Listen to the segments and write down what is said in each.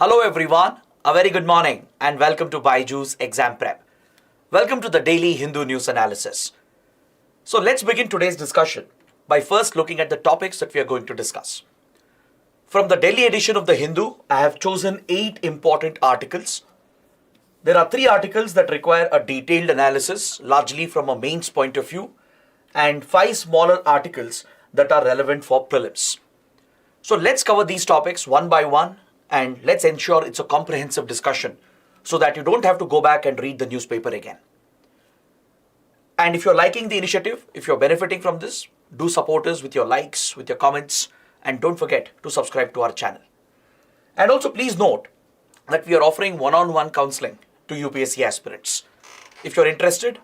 Hello everyone, a very good morning and welcome to BYJU'S Exam Prep. Welcome to the daily Hindu news analysis. So let's begin today's discussion by first looking at the topics that we are going to discuss. From the Delhi edition of the Hindu, I have chosen 8 important articles. There are 3 articles that require a detailed analysis, largely from a mains point of view, and 5 smaller articles that are relevant for prelims. So let's cover these topics one by one and let's ensure it's a comprehensive discussion so that you don't have to go back and read the newspaper again. And if you're liking the initiative, if you're benefiting from this, do support us with your likes, with your comments, and don't forget to subscribe to our channel. And also please note that we are offering one-on-one counseling to UPSC aspirants. If you're interested,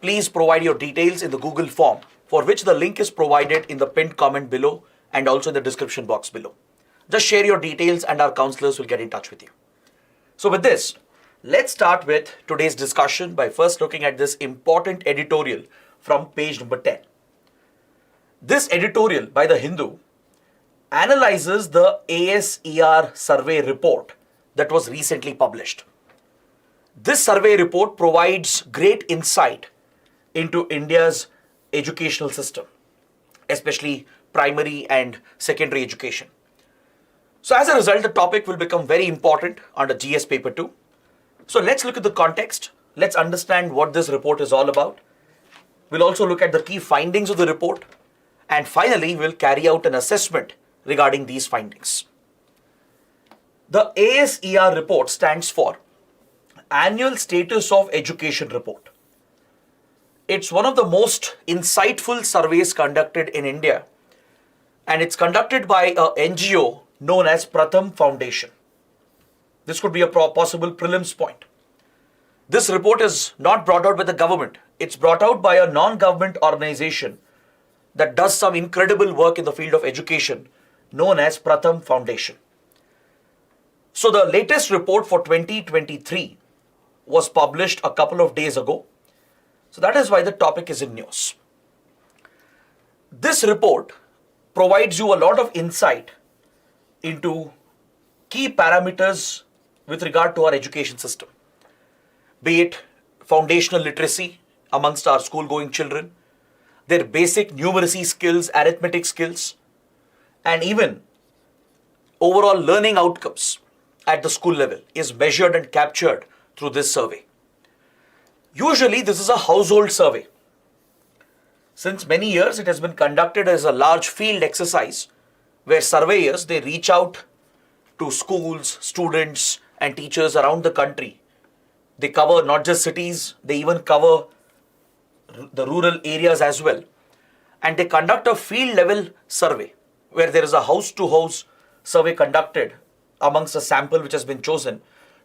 please provide your details in the Google form, for which the link is provided in the pinned comment below and also in the description box below. Just share your details and our counselors will get in touch with you. So with this, let's start with today's discussion by first looking at this important editorial from page number 10. This editorial by the Hindu analyzes the ASER survey report that was recently published. This survey report provides great insight into India's educational system, especially primary and secondary education. So as a result, the topic will become very important under GS paper 2. So let's look at the context. Let's understand what this report is all about. We'll also look at the key findings of the report. And finally, we'll carry out an assessment regarding these findings. The ASER report stands for Annual Status of Education Report. It's one of the most insightful surveys conducted in India, and it's conducted by an NGO known as Pratham Foundation. This could be a possible prelims point. This report is not brought out by the government. It's brought out by a non-government organization that does some incredible work in the field of education known as Pratham Foundation. So the latest report for 2023 was published a couple of days ago. So that is why the topic is in news. This report provides you a lot of insight into key parameters with regard to our education system, be it foundational literacy amongst our school-going children, their basic numeracy skills, arithmetic skills, and even overall learning outcomes at the school level is measured and captured through this survey. Usually, this is a household survey. Since many years, it has been conducted as a large field exercise where surveyors, they reach out to schools, students, and teachers around the country. They cover not just cities, they even cover the rural areas as well. And they conduct a field level survey where there is a house-to-house survey conducted amongst a sample which has been chosen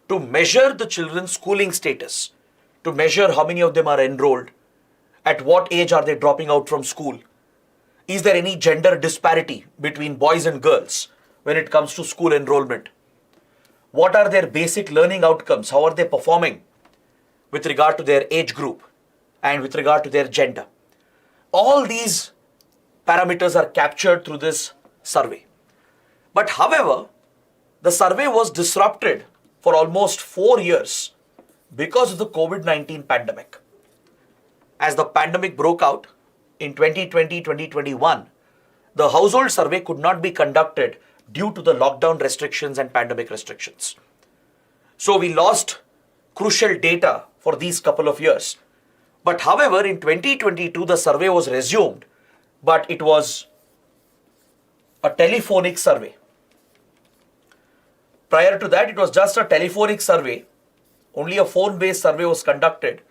to measure the children's schooling status, to measure how many of them are enrolled, at what age are they dropping out from school, is there any gender disparity between boys and girls when it comes to school enrollment, what are their basic learning outcomes, how are they performing with regard to their age group and with regard to their gender. All these parameters are captured through this survey. But however, the survey was disrupted for almost 4 years because of the COVID-19 pandemic. As the pandemic broke out in 2020-2021, the household survey could not be conducted due to the lockdown restrictions and pandemic restrictions. So we lost crucial data for these couple of years. But however, in 2022, the survey was resumed, but it was a telephonic survey. Prior to that, it was just a telephonic survey. Only a phone-based survey was conducted.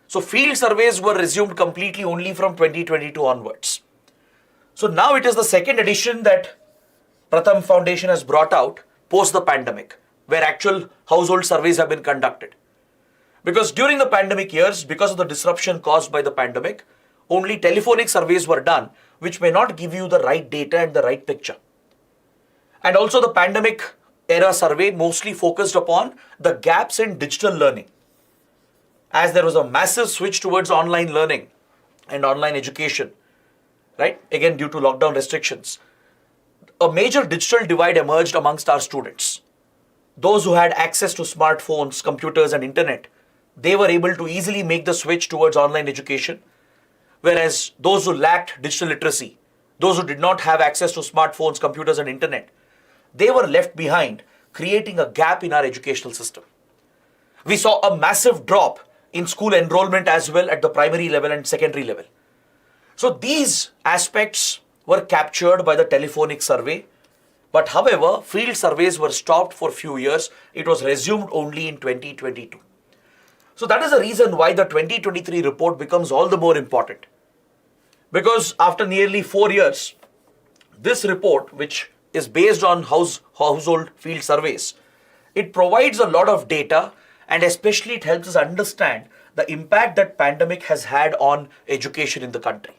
So field surveys were resumed completely only from 2022 onwards. So now it is the second edition that Pratham Foundation has brought out post the pandemic, where actual household surveys have been conducted. Because during the pandemic years, because of the disruption caused by the pandemic, only telephonic surveys were done, which may not give you the right data and the right picture. And also the pandemic era survey mostly focused upon the gaps in digital learning. As there was a massive switch towards online learning and online education, right? Again, due to lockdown restrictions, a major digital divide emerged amongst our students. those who had access to smartphones, computers and internet, they were able to easily make the switch towards online education. Whereas those who lacked digital literacy, those who did not have access to smartphones, computers and internet, they were left behind, creating a gap in our educational system. We saw a massive drop in school enrollment as well at the primary level and secondary level. So these aspects were captured by the telephonic survey. But however, field surveys were stopped for few years. It was resumed only in 2022. So that is the reason why the 2023 report becomes all the more important. Because after nearly 4 years, this report, which is based on household field surveys, it provides a lot of data, and especially it helps us understand the impact that pandemic has had on education in the country.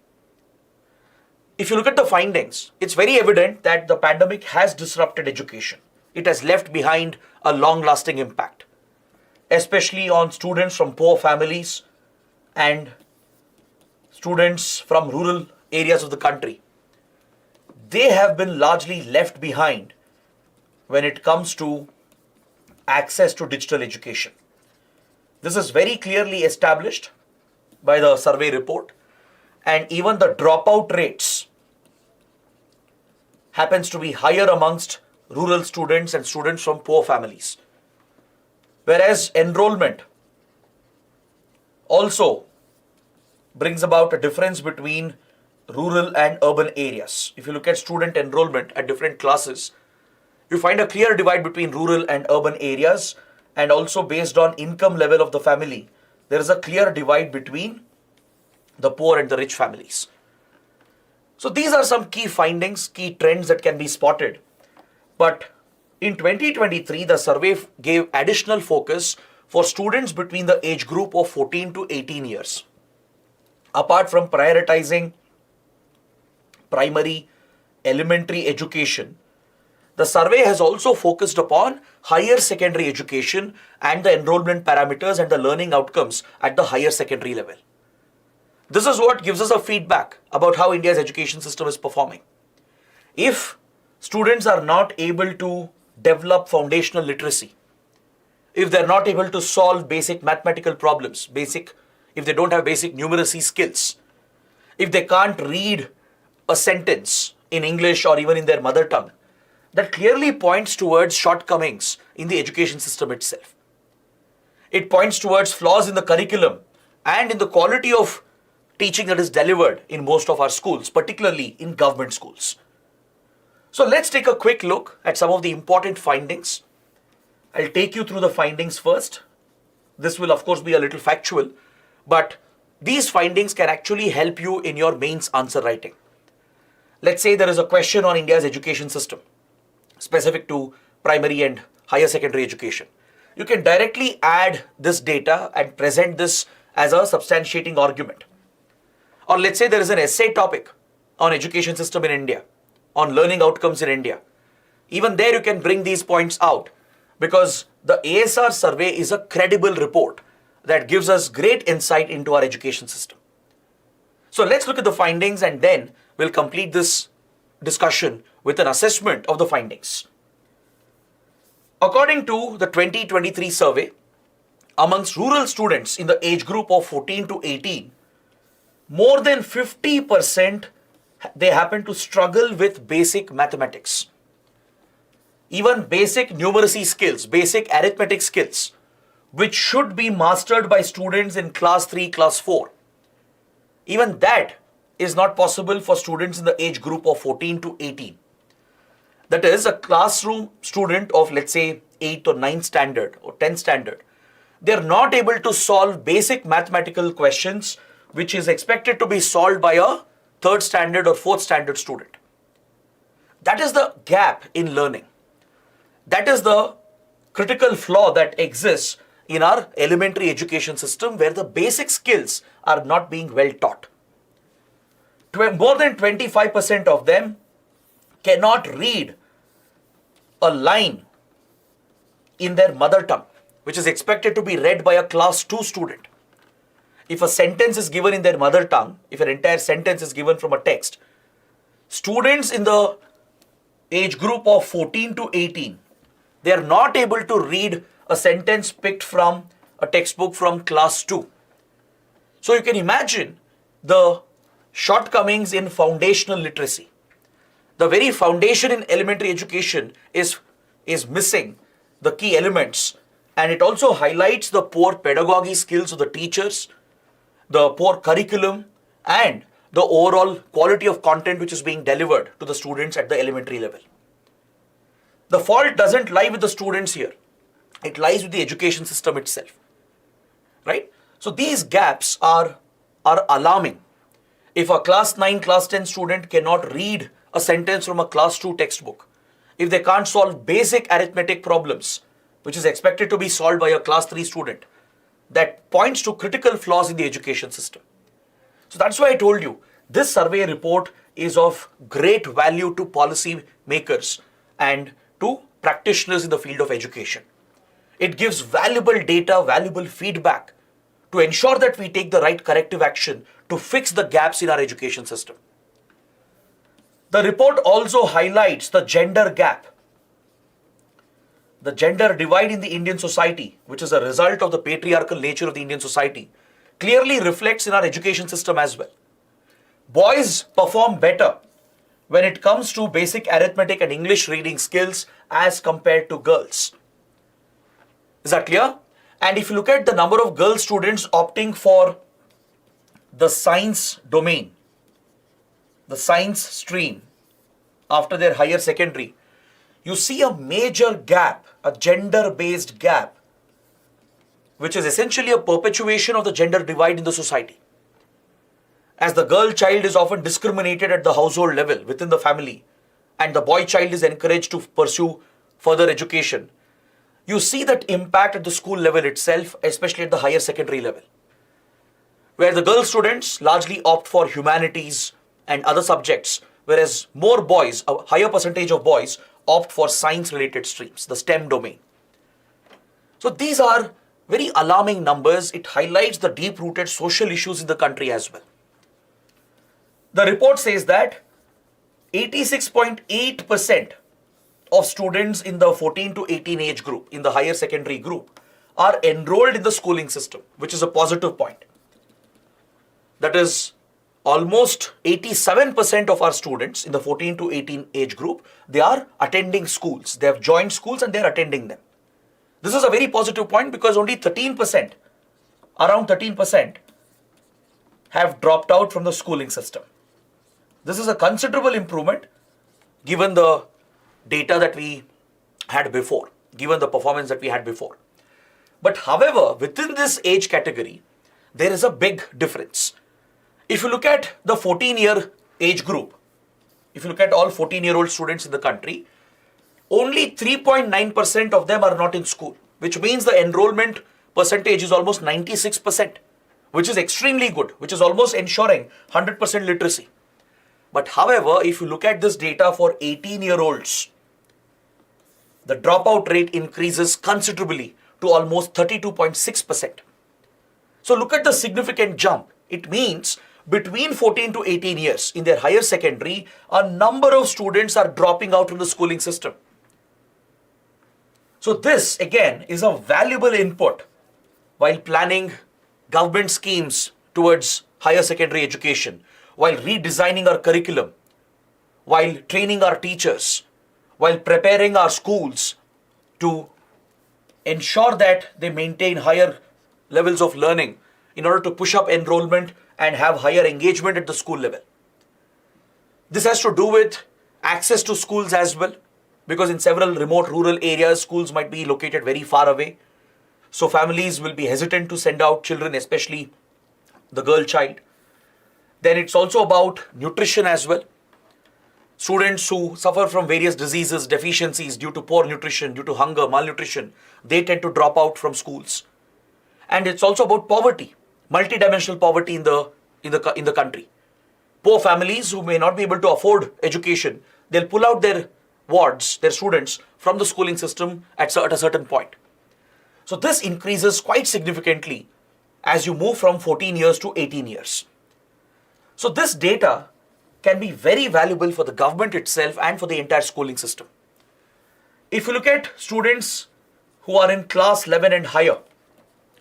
If you look at the findings, it's very evident that the pandemic has disrupted education. It has left behind a long-lasting impact, especially on students from poor families and students from rural areas of the country. They have been largely left behind when it comes to access to digital education. This is very clearly established by the survey report, and even the dropout rates happens to be higher amongst rural students and students from poor families. Whereas enrollment also brings about a difference between rural and urban areas. If you look at student enrollment at different classes, you find a clear divide between rural and urban areas, and also based on income level of the family, there is a clear divide between the poor and the rich families. So these are some key findings, key trends that can be spotted. But in 2023, the survey gave additional focus for students between the age group of 14 to 18 years. Apart from prioritizing primary, elementary education, the survey has also focused upon higher secondary education and the enrollment parameters and the learning outcomes at the higher secondary level. This is what gives us a feedback about how India's education system is performing. If students are not able to develop foundational literacy, if they're not able to solve basic mathematical problems, if they don't have basic numeracy skills, if they can't read a sentence in English or even in their mother tongue, that clearly points towards shortcomings in the education system itself. It points towards flaws in the curriculum and in the quality of teaching that is delivered in most of our schools, particularly in government schools. So let's take a quick look at some of the important findings. I'll take you through the findings first. This will of course be a little factual, but these findings can actually help you in your mains answer writing. Let's say there is a question on India's education system, specific to primary and higher secondary education. You can directly add this data and present this as a substantiating argument. Or let's say there is an essay topic on education system in India, on learning outcomes in India. Even there you can bring these points out, because the ASER survey is a credible report that gives us great insight into our education system. So let's look at the findings and then we'll complete this discussion with an assessment of the findings. According to the 2023 survey, amongst rural students in the age group of 14 to 18, more than 50% they happen to struggle with basic mathematics. Even basic numeracy skills, basic arithmetic skills, which should be mastered by students in class 3, class 4. Even that is not possible for students in the age group of 14 to 18. That is, a classroom student of, let's say, 8th or 9th standard or 10th standard, they are not able to solve basic mathematical questions which is expected to be solved by a 3rd standard or 4th standard student. That is the gap in learning. That is the critical flaw that exists in our elementary education system, where the basic skills are not being well taught. More than 25% of them cannot read a line in their mother tongue, which is expected to be read by a class 2 student. If a sentence is given in their mother tongue, if an entire sentence is given from a text, students in the age group of 14 to 18 They are not able to read a sentence picked from a textbook from class 2. So you can imagine the shortcomings in foundational literacy. The very foundation in elementary education is missing the key elements, and it also highlights the poor pedagogy skills of the teachers, the poor curriculum, and the overall quality of content which is being delivered to the students at the elementary level. The fault doesn't lie with the students here. It lies with the education system itself. Right? So these gaps are alarming. If a class 9, class 10 student cannot read a sentence from a class 2 textbook, if they can't solve basic arithmetic problems, which is expected to be solved by a class 3 student, that points to critical flaws in the education system. So that's why I told you, this survey report is of great value to policy makers and to practitioners in the field of education. It gives valuable data, valuable feedback to ensure that we take the right corrective action to fix the gaps in our education system. The report also highlights the gender gap, the gender divide in the Indian society, which is a result of the patriarchal nature of the Indian society, clearly reflects in our education system as well. Boys perform better when it comes to basic arithmetic and English reading skills as compared to girls. Is that clear? And if you look at the number of girl students opting for the science domain, the science stream after their higher secondary, you see a major gap, a gender-based gap, which is essentially a perpetuation of the gender divide in the society. As the girl child is often discriminated at the household level within the family, and the boy child is encouraged to pursue further education, you see that impact at the school level itself, especially at the higher secondary level, where the girl students largely opt for humanities and other subjects, whereas more boys, a higher percentage of boys, opt for science-related streams, the STEM domain. So these are very alarming numbers. It highlights the deep-rooted social issues in the country as well. The report says that 86.8% of students in the 14 to 18 age group, in the higher secondary group, are enrolled in the schooling system, which is a positive point. That is, almost 87% of our students in the 14 to 18 age group, they are attending schools. They have joined schools and they are attending them. This is a very positive point because only 13%, around 13%, have dropped out from the schooling system. This is a considerable improvement given the data that we had before, given the performance that we had before. But however, within this age category, there is a big difference. If you look at the 14-year age group, if you look at all 14-year-old students in the country, only 3.9% of them are not in school, which means the enrollment percentage is almost 96%, which is extremely good, which is almost ensuring 100% literacy. But however, if you look at this data for 18-year-olds, the dropout rate increases considerably to almost 32.6%. So look at the significant jump. It means between 14 to 18 years in their higher secondary, a number of students are dropping out from the schooling system. So this again is a valuable input while planning government schemes towards higher secondary education, while redesigning our curriculum, while training our teachers, while preparing our schools to ensure that they maintain higher levels of learning in order to push up enrollment and have higher engagement at the school level. This has to do with access to schools as well, because in several remote rural areas, schools might be located very far away. So families will be hesitant to send out children, especially the girl child. Then it's also about nutrition as well. Students who suffer from various diseases, deficiencies due to poor nutrition, due to hunger, malnutrition, they tend to drop out from schools. And it's also about poverty, multidimensional poverty in the country. Poor families who may not be able to afford education, they'll pull out their wards, their students from the schooling system at a certain point. So this increases quite significantly as you move from 14 years to 18 years. So this data can be very valuable for the government itself and for the entire schooling system. If you look at students who are in class 11 and higher,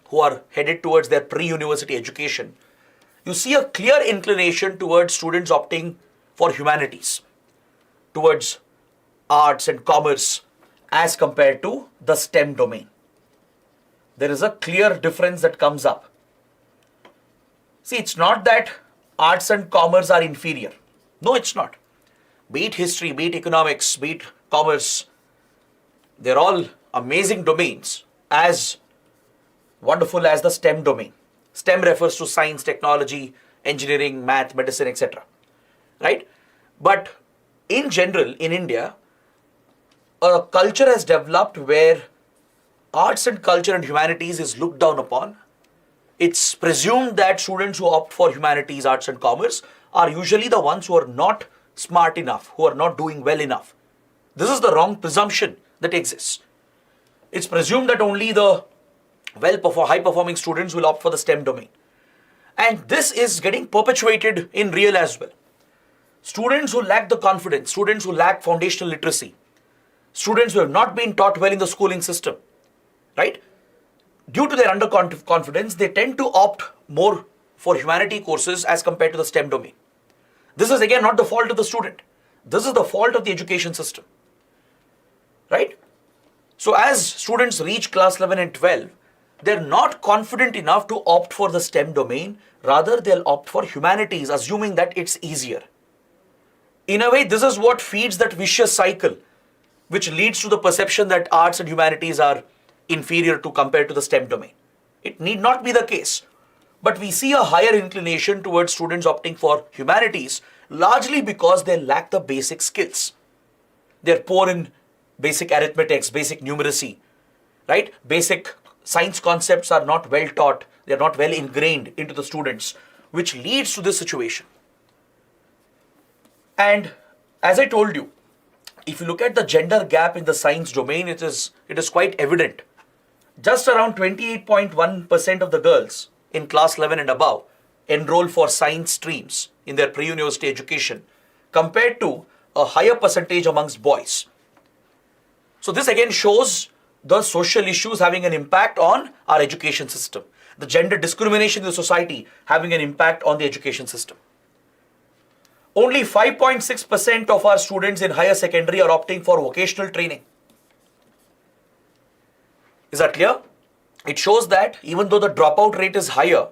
who are headed towards their pre-university education, you see a clear inclination towards students opting for humanities, towards arts and commerce as compared to the STEM domain. There is a clear difference that comes up. See, it's not that arts and commerce are inferior. No, it's not. Be it history, be it economics, be it commerce, they're all amazing domains, as wonderful as the STEM domain. STEM refers to science, technology, engineering, math, medicine, etc. Right? But in general, in India, a culture has developed where arts and culture and humanities is looked down upon. It's presumed that students who opt for humanities, arts and commerce are usually the ones who are not smart enough, who are not doing well enough. This is the wrong presumption that exists. It's presumed that only the high-performing students will opt for the STEM domain. And this is getting perpetuated in real as well. Students who lack the confidence, students who lack foundational literacy, students who have not been taught well in the schooling system, right? Due to their underconfidence, they tend to opt more for humanity courses as compared to the STEM domain. This is again not the fault of the student. This is the fault of the education system, right? So as students reach class 11 and 12, they're not confident enough to opt for the STEM domain. Rather, they'll opt for humanities, assuming that it's easier. In a way, this is what feeds that vicious cycle, which leads to the perception that arts and humanities are inferior to compared to the STEM domain. It need not be the case. But we see a higher inclination towards students opting for humanities, largely because they lack the basic skills. They're poor in basic arithmetics, basic numeracy, right? Basic science concepts are not well taught. They're not well ingrained into the students, which leads to this situation. And as I told you, if you look at the gender gap in the science domain, it is quite evident. Just around 28.1% of the girls in class 11 and above enroll for science streams in their pre-university education, compared to a higher percentage amongst boys. So this again shows the social issues having an impact on our education system, the gender discrimination in the society having an impact on the education system. Only 5.6% of our students in higher secondary are opting for vocational training. Is that clear? It shows that even though the dropout rate is higher,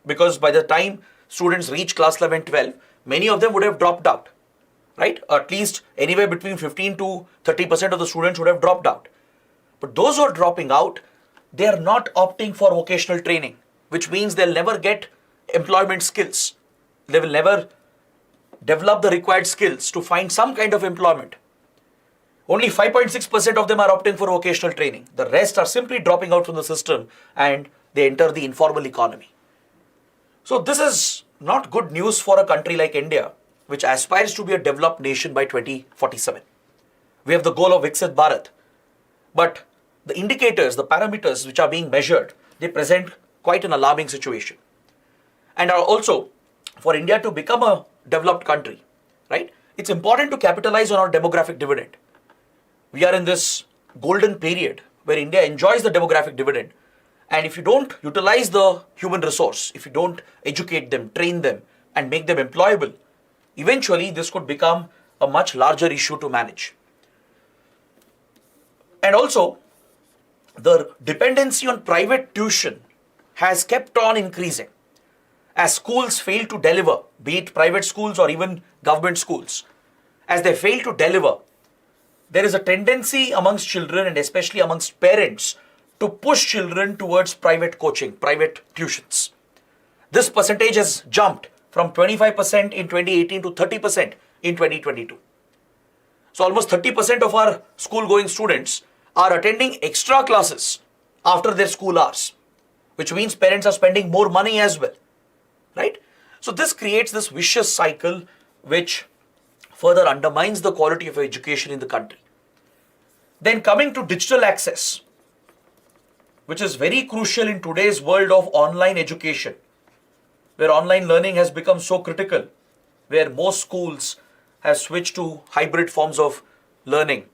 because by the time students reach class 11, 12, many of them would have dropped out, right? At least anywhere between 15 to 30% of the students would have dropped out. But those who are dropping out, they are not opting for vocational training, which means they'll never get employment skills. They will never develop the required skills to find some kind of employment. Only 5.6% of them are opting for vocational training. The rest are simply dropping out from the system and they enter the informal economy. So this is not good news for a country like India, which aspires to be a developed nation by 2047. We have the goal of Viksit Bharat. But the indicators, the parameters which are being measured, they present quite an alarming situation. And are also, for India to become a developed country, right? It's important to capitalize on our demographic dividend. We are in this golden period where India enjoys the demographic dividend. And if you don't utilize the human resource, if you don't educate them, train them, and make them employable, eventually this could become a much larger issue to manage. And also, the dependency on private tuition has kept on increasing as schools fail to deliver, be it private schools or even government schools. As they fail to deliver, there is a tendency amongst children and especially amongst parents to push children towards private coaching, private tuitions. This percentage has jumped from 25% in 2018 to 30% in 2022. So almost 30% of our school-going students are attending extra classes after their school hours, which means parents are spending more money as well, right? So this creates this vicious cycle which further undermines the quality of education in the country. Then coming to digital access, which is very crucial in today's world of online education, where online learning has become so critical, where most schools have switched to hybrid forms of learning,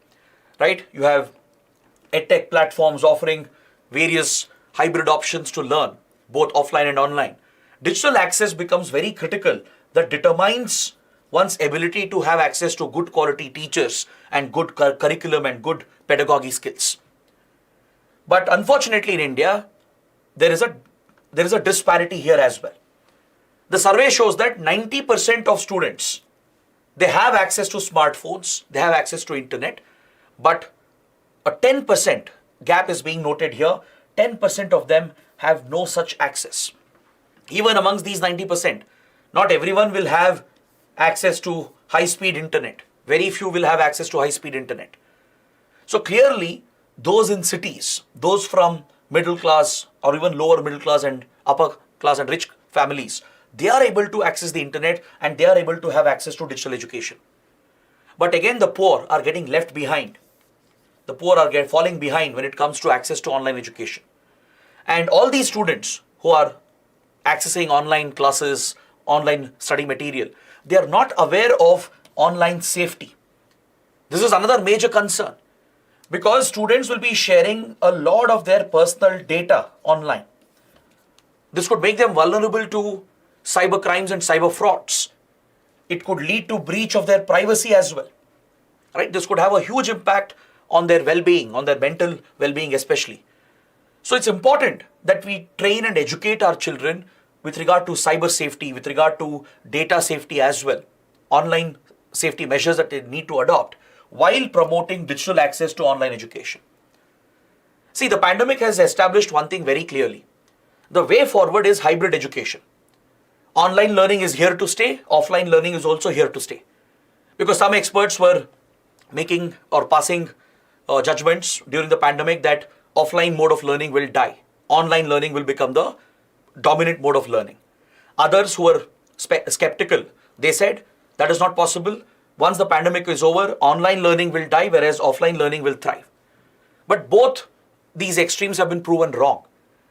right? You have edtech platforms offering various hybrid options to learn, both offline and online. Digital access becomes very critical that determines one's ability to have access to good quality teachers and good curriculum and good pedagogy skills. But unfortunately in India, there is a disparity here as well. The survey shows that 90% of students, they have access to smartphones, they have access to internet, but a 10% gap is being noted here. 10% of them have no such access. Even amongst these 90%, not everyone will have access to high-speed internet. Very few will have access to high-speed internet. So clearly, those in cities, those from middle class or even lower middle class and upper class and rich families, they are able to access the internet and they are able to have access to digital education. But again, the poor are getting left behind. The poor are falling behind when it comes to access to online education. And all these students who are accessing online classes, online study material, they are not aware of online safety. This is another major concern because students will be sharing a lot of their personal data online. This could make them vulnerable to cyber crimes and cyber frauds. It could lead to breach of their privacy as well. Right? This could have a huge impact on their well-being, on their mental well-being especially. So it's important that we train and educate our children with regard to cyber safety, with regard to data safety as well, online safety measures that they need to adopt while promoting digital access to online education. See, the pandemic has established one thing very clearly. The way forward is hybrid education. Online learning is here to stay, offline learning is also here to stay. Because some experts were making or passing judgments during the pandemic that offline mode of learning will die. Online learning will become the dominant mode of learning. Others who were skeptical, they said that is not possible. Once the pandemic is over, online learning will die, whereas offline learning will thrive. But both these extremes have been proven wrong.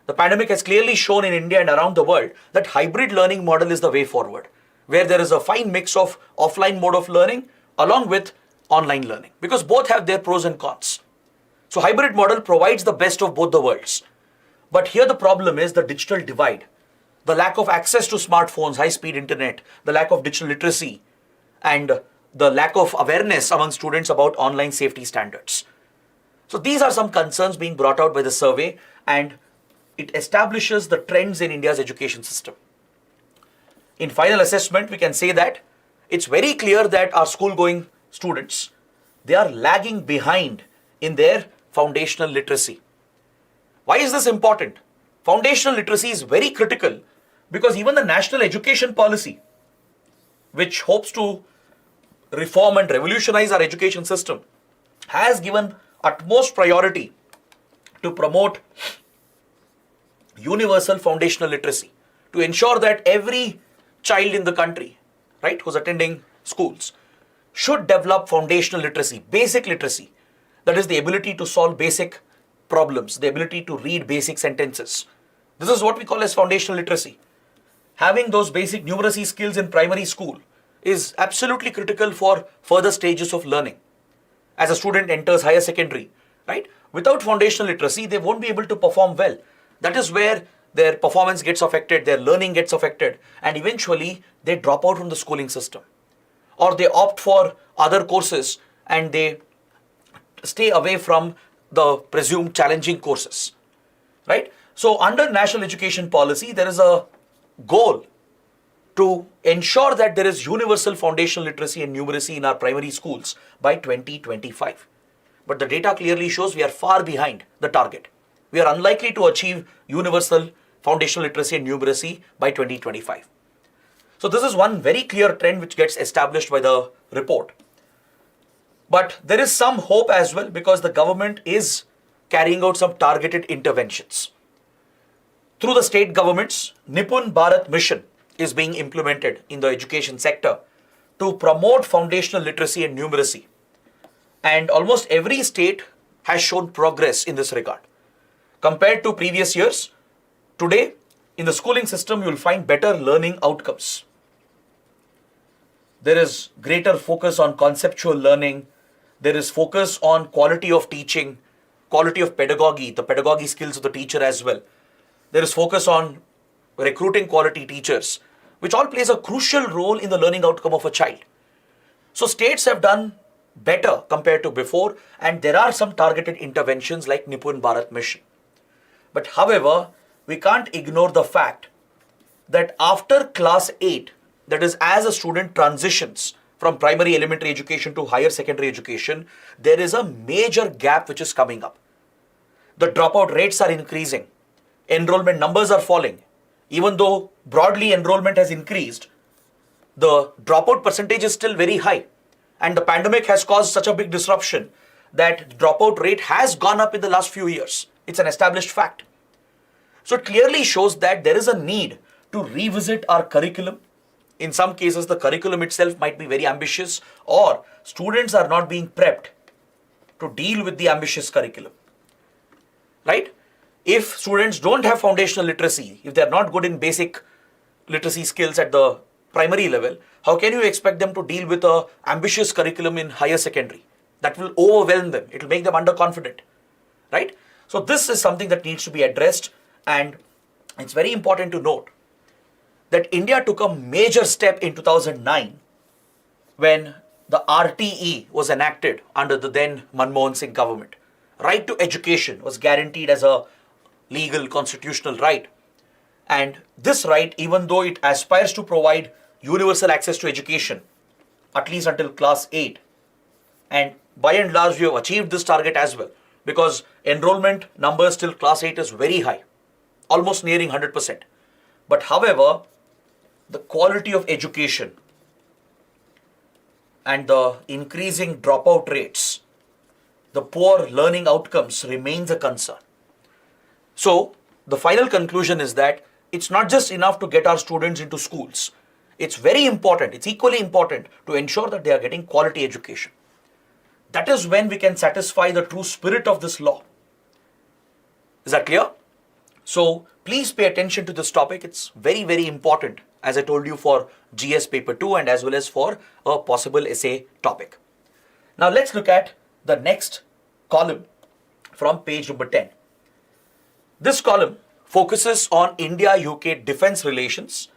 The pandemic has clearly shown in India and around the world that hybrid learning model is the way forward, where there is a fine mix of offline mode of learning along with online learning, because both have their pros and cons. So hybrid model provides the best of both the worlds. But here the problem is the digital divide, the lack of access to smartphones, high-speed internet, the lack of digital literacy, and the lack of awareness among students about online safety standards. So these are some concerns being brought out by the survey, and it establishes the trends in India's education system. In final assessment, we can say that it's very clear that our school-going students, they are lagging behind in their foundational literacy. Why is this important? Foundational literacy is very critical because even the National Education Policy, which hopes to reform and revolutionize our education system, has given utmost priority to promote universal foundational literacy, to ensure that every child in the country, right, who's attending schools, should develop foundational literacy, basic literacy. That is the ability to solve basic problems, the ability to read basic sentences. This is what we call as foundational literacy. Having those basic numeracy skills in primary school is absolutely critical for further stages of learning. As a student enters higher secondary, right, without foundational literacy, they won't be able to perform well. That is where their performance gets affected, their learning gets affected, and eventually they drop out from the schooling system. Or they opt for other courses and they stay away from the presumed challenging courses, right? So under National Education Policy, there is a goal to ensure that there is universal foundational literacy and numeracy in our primary schools by 2025. But the data clearly shows we are far behind the target. We are unlikely to achieve universal foundational literacy and numeracy by 2025. So this is one very clear trend which gets established by the report. But there is some hope as well because the government is carrying out some targeted interventions. Through the state governments, Nipun Bharat Mission is being implemented in the education sector to promote foundational literacy and numeracy. And almost every state has shown progress in this regard. Compared to previous years, today in the schooling system, you will find better learning outcomes. There is greater focus on conceptual learning. There is focus on quality of teaching, quality of pedagogy, the pedagogy skills of the teacher as well. There is focus on recruiting quality teachers, which all plays a crucial role in the learning outcome of a child. So states have done better compared to before, and there are some targeted interventions like Nipun Bharat Mission. But however, we can't ignore the fact that after class 8, that is as a student transitions from primary elementary education to higher secondary education, there is a major gap which is coming up. The dropout rates are increasing. Enrollment numbers are falling. Even though broadly enrollment has increased, the dropout percentage is still very high. And the pandemic has caused such a big disruption that dropout rate has gone up in the last few years. It's an established fact. So it clearly shows that there is a need to revisit our curriculum. In some cases, the curriculum itself might be very ambitious, or students are not being prepped to deal with the ambitious curriculum. Right? If students don't have foundational literacy, if they're not good in basic literacy skills at the primary level, how can you expect them to deal with an ambitious curriculum in higher secondary? That will overwhelm them. It will make them underconfident. Right? So this is something that needs to be addressed, and it's very important to note that India took a major step in 2009 when the RTE was enacted under the then Manmohan Singh government. Right to education was guaranteed as a legal constitutional right. And this right, even though it aspires to provide universal access to education, at least until class 8, and by and large we have achieved this target as well, because enrollment numbers till class 8 is very high, almost nearing 100%. But however, the quality of education and the increasing dropout rates, the poor learning outcomes remains a concern. So the final conclusion is that it's not just enough to get our students into schools. It's very important, it's equally important to ensure that they are getting quality education. That is when we can satisfy the true spirit of this law. Is that clear? So please pay attention to this topic. It's very, very important, as I told you, for GS paper 2 and as well as for a possible essay topic. Now let's look at the next column from page number 10. This column focuses on India-UK defense relations.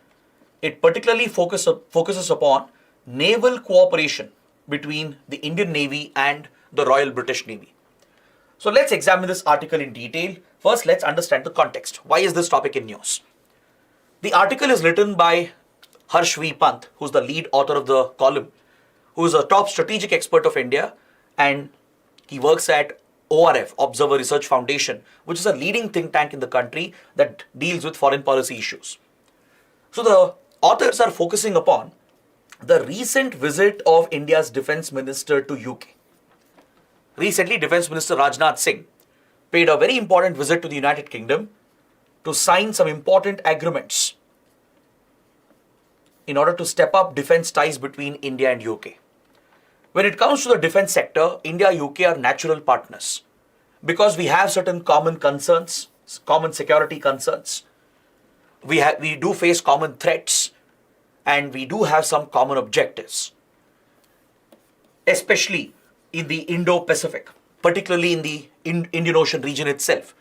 It particularly focuses upon naval cooperation between the Indian Navy and the Royal British Navy. So let's examine this article in detail. First, let's understand the context. Why is this topic in news? The article is written by Harsh V. Pant, who's the lead author of the column, who is a top strategic expert of India, and he works at ORF, Observer Research Foundation, which is a leading think tank in the country that deals with foreign policy issues. So the authors are focusing upon the recent visit of India's Defence Minister to UK. Recently, Defence Minister Rajnath Singh paid a very important visit to the United Kingdom to sign some important agreements in order to step up defence ties between India and UK. When it comes to the defence sector, India and UK are natural partners because we have certain common concerns, common security concerns. We do face common threats, and we do have some common objectives, especially in the Indo-Pacific, particularly in the Indian Ocean region itself.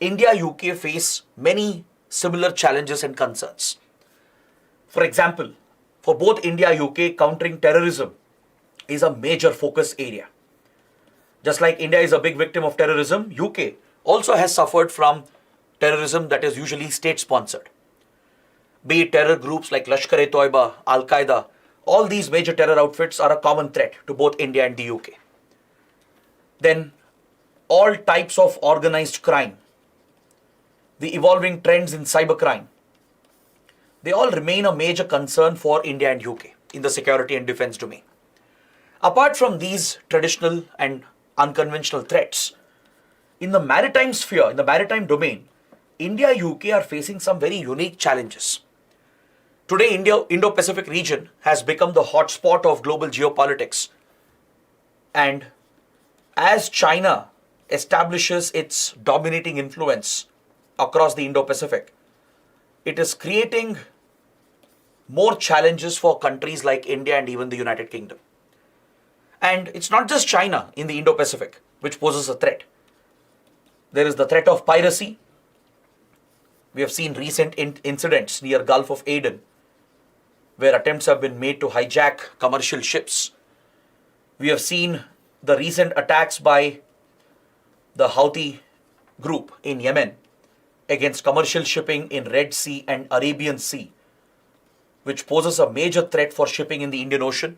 India and UK face many similar challenges and concerns. For example, for both India and UK, countering terrorism is a major focus area. Just like India is a big victim of terrorism, UK also has suffered from terrorism that is usually state-sponsored. Be it terror groups like Lashkar-e-Toiba, Al-Qaeda, all these major terror outfits are a common threat to both India and the UK. Then all types of organized crime, the evolving trends in cybercrime, they all remain a major concern for India and UK in the security and defense domain. Apart from these traditional and unconventional threats, in the maritime sphere, in the maritime domain, India and UK are facing some very unique challenges. Today, Indo-Pacific region has become the hotspot of global geopolitics. And as China establishes its dominating influence across the Indo-Pacific, it is creating more challenges for countries like India and even the United Kingdom. And it's not just China in the Indo-Pacific which poses a threat. There is the threat of piracy. We have seen recent incidents near Gulf of Aden where attempts have been made to hijack commercial ships. We have seen the recent attacks by the Houthi group in Yemen against commercial shipping in Red Sea and Arabian Sea, which poses a major threat for shipping in the Indian Ocean,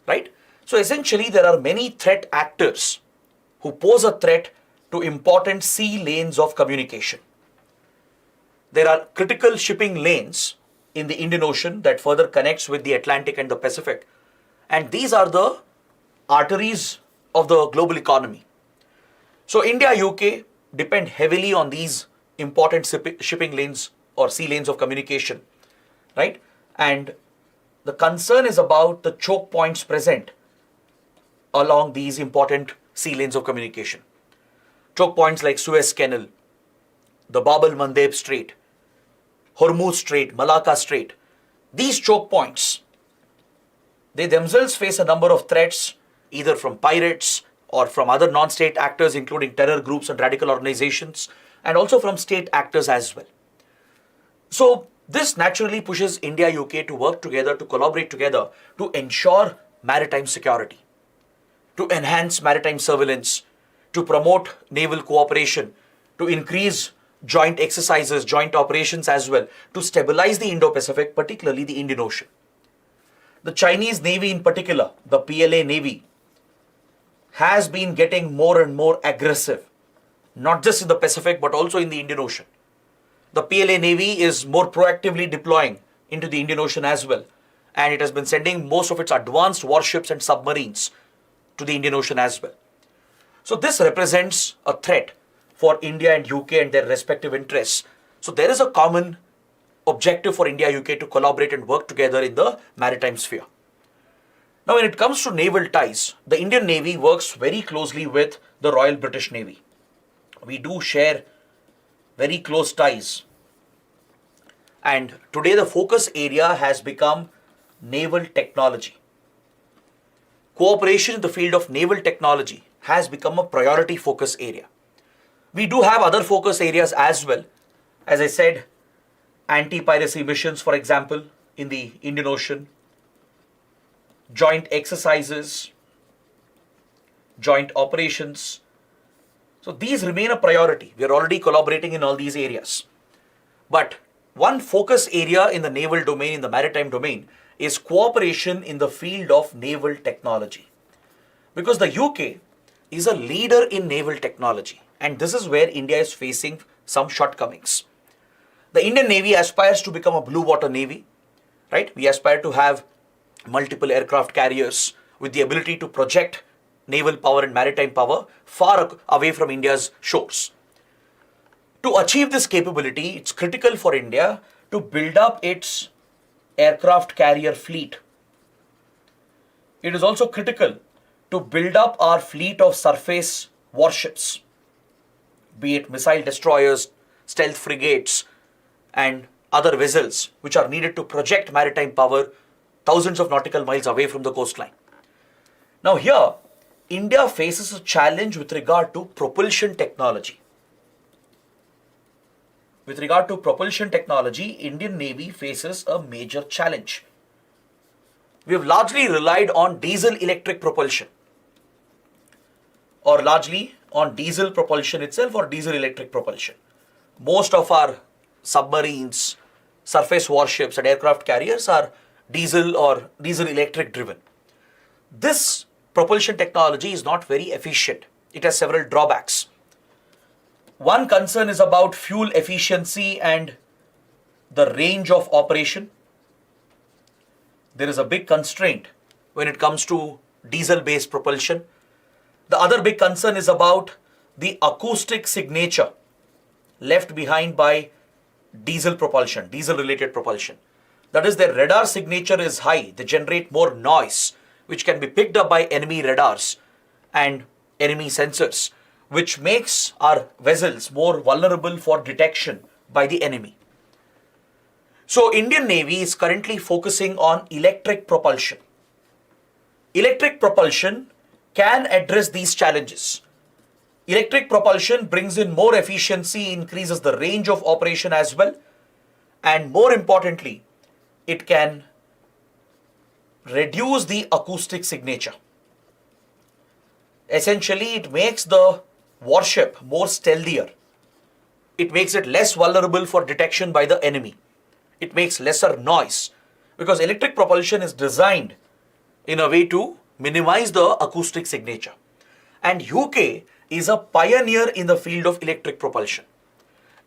right? So essentially, there are many threat actors who pose a threat to important sea lanes of communication. There are critical shipping lanes in the Indian Ocean that further connects with the Atlantic and the Pacific. And these are the arteries of the global economy. So India, UK depend heavily on these important shipping lanes or sea lanes of communication, right? And the concern is about the choke points present along these important sea lanes of communication. Choke points like Suez Canal, the Bab el-Mandeb Strait, Hormuz Strait, Malacca Strait. These choke points, they themselves face a number of threats, either from pirates or from other non-state actors, including terror groups and radical organizations, and also from state actors as well. So this naturally pushes India, UK to work together, to collaborate together, to ensure maritime security, to enhance maritime surveillance, to promote naval cooperation, to increase joint exercises, joint operations as well, to stabilize the Indo-Pacific, particularly the Indian Ocean. The Chinese Navy in particular, the PLA Navy, has been getting more and more aggressive, not just in the Pacific, but also in the Indian Ocean. The PLA Navy is more proactively deploying into the Indian Ocean as well. And it has been sending most of its advanced warships and submarines to the Indian Ocean as well. So this represents a threat for India and UK and their respective interests. So there is a common objective for India, UK to collaborate and work together in the maritime sphere. Now, when it comes to naval ties, the Indian Navy works very closely with the Royal British Navy. We do share very close ties. And today the focus area has become naval technology. Cooperation in the field of naval technology has become a priority focus area. We do have other focus areas as well. As I said, anti-piracy missions, for example, in the Indian Ocean, joint exercises, joint operations. So these remain a priority. We are already collaborating in all these areas. But one focus area in the naval domain, in the maritime domain, is cooperation in the field of naval technology. Because the UK is a leader in naval technology, and this is where India is facing some shortcomings. The Indian Navy aspires to become a blue water navy, right? We aspire to have multiple aircraft carriers with the ability to project naval power and maritime power far away from India's shores. To achieve this capability, it's critical for India to build up its aircraft carrier fleet. It is also critical to build up our fleet of surface warships, be it missile destroyers, stealth frigates, and other vessels which are needed to project maritime power thousands of nautical miles away from the coastline. Now here, India faces a challenge with regard to propulsion technology. With regard to propulsion technology, Indian Navy faces a major challenge. We have largely relied on diesel-electric propulsion, or largely on diesel propulsion itself or diesel-electric propulsion. Most of our submarines, surface warships and aircraft carriers are diesel or diesel-electric driven. This propulsion technology is not very efficient. It has several drawbacks. One concern is about fuel efficiency and the range of operation. There is a big constraint when it comes to diesel-based propulsion. The other big concern is about the acoustic signature left behind by diesel propulsion, diesel-related propulsion. That is, their radar signature is high. They generate more noise, which can be picked up by enemy radars and enemy sensors, which makes our vessels more vulnerable for detection by the enemy. So Indian Navy is currently focusing on electric propulsion. electric propulsion can address these challenges. Electric propulsion brings in more efficiency, increases the range of operation as well, and more importantly, it can reduce the acoustic signature. Essentially, it makes the warship more stealthier. It makes it less vulnerable for detection by the enemy. It makes lesser noise because electric propulsion is designed in a way to minimize the acoustic signature. And UK is a pioneer in the field of electric propulsion.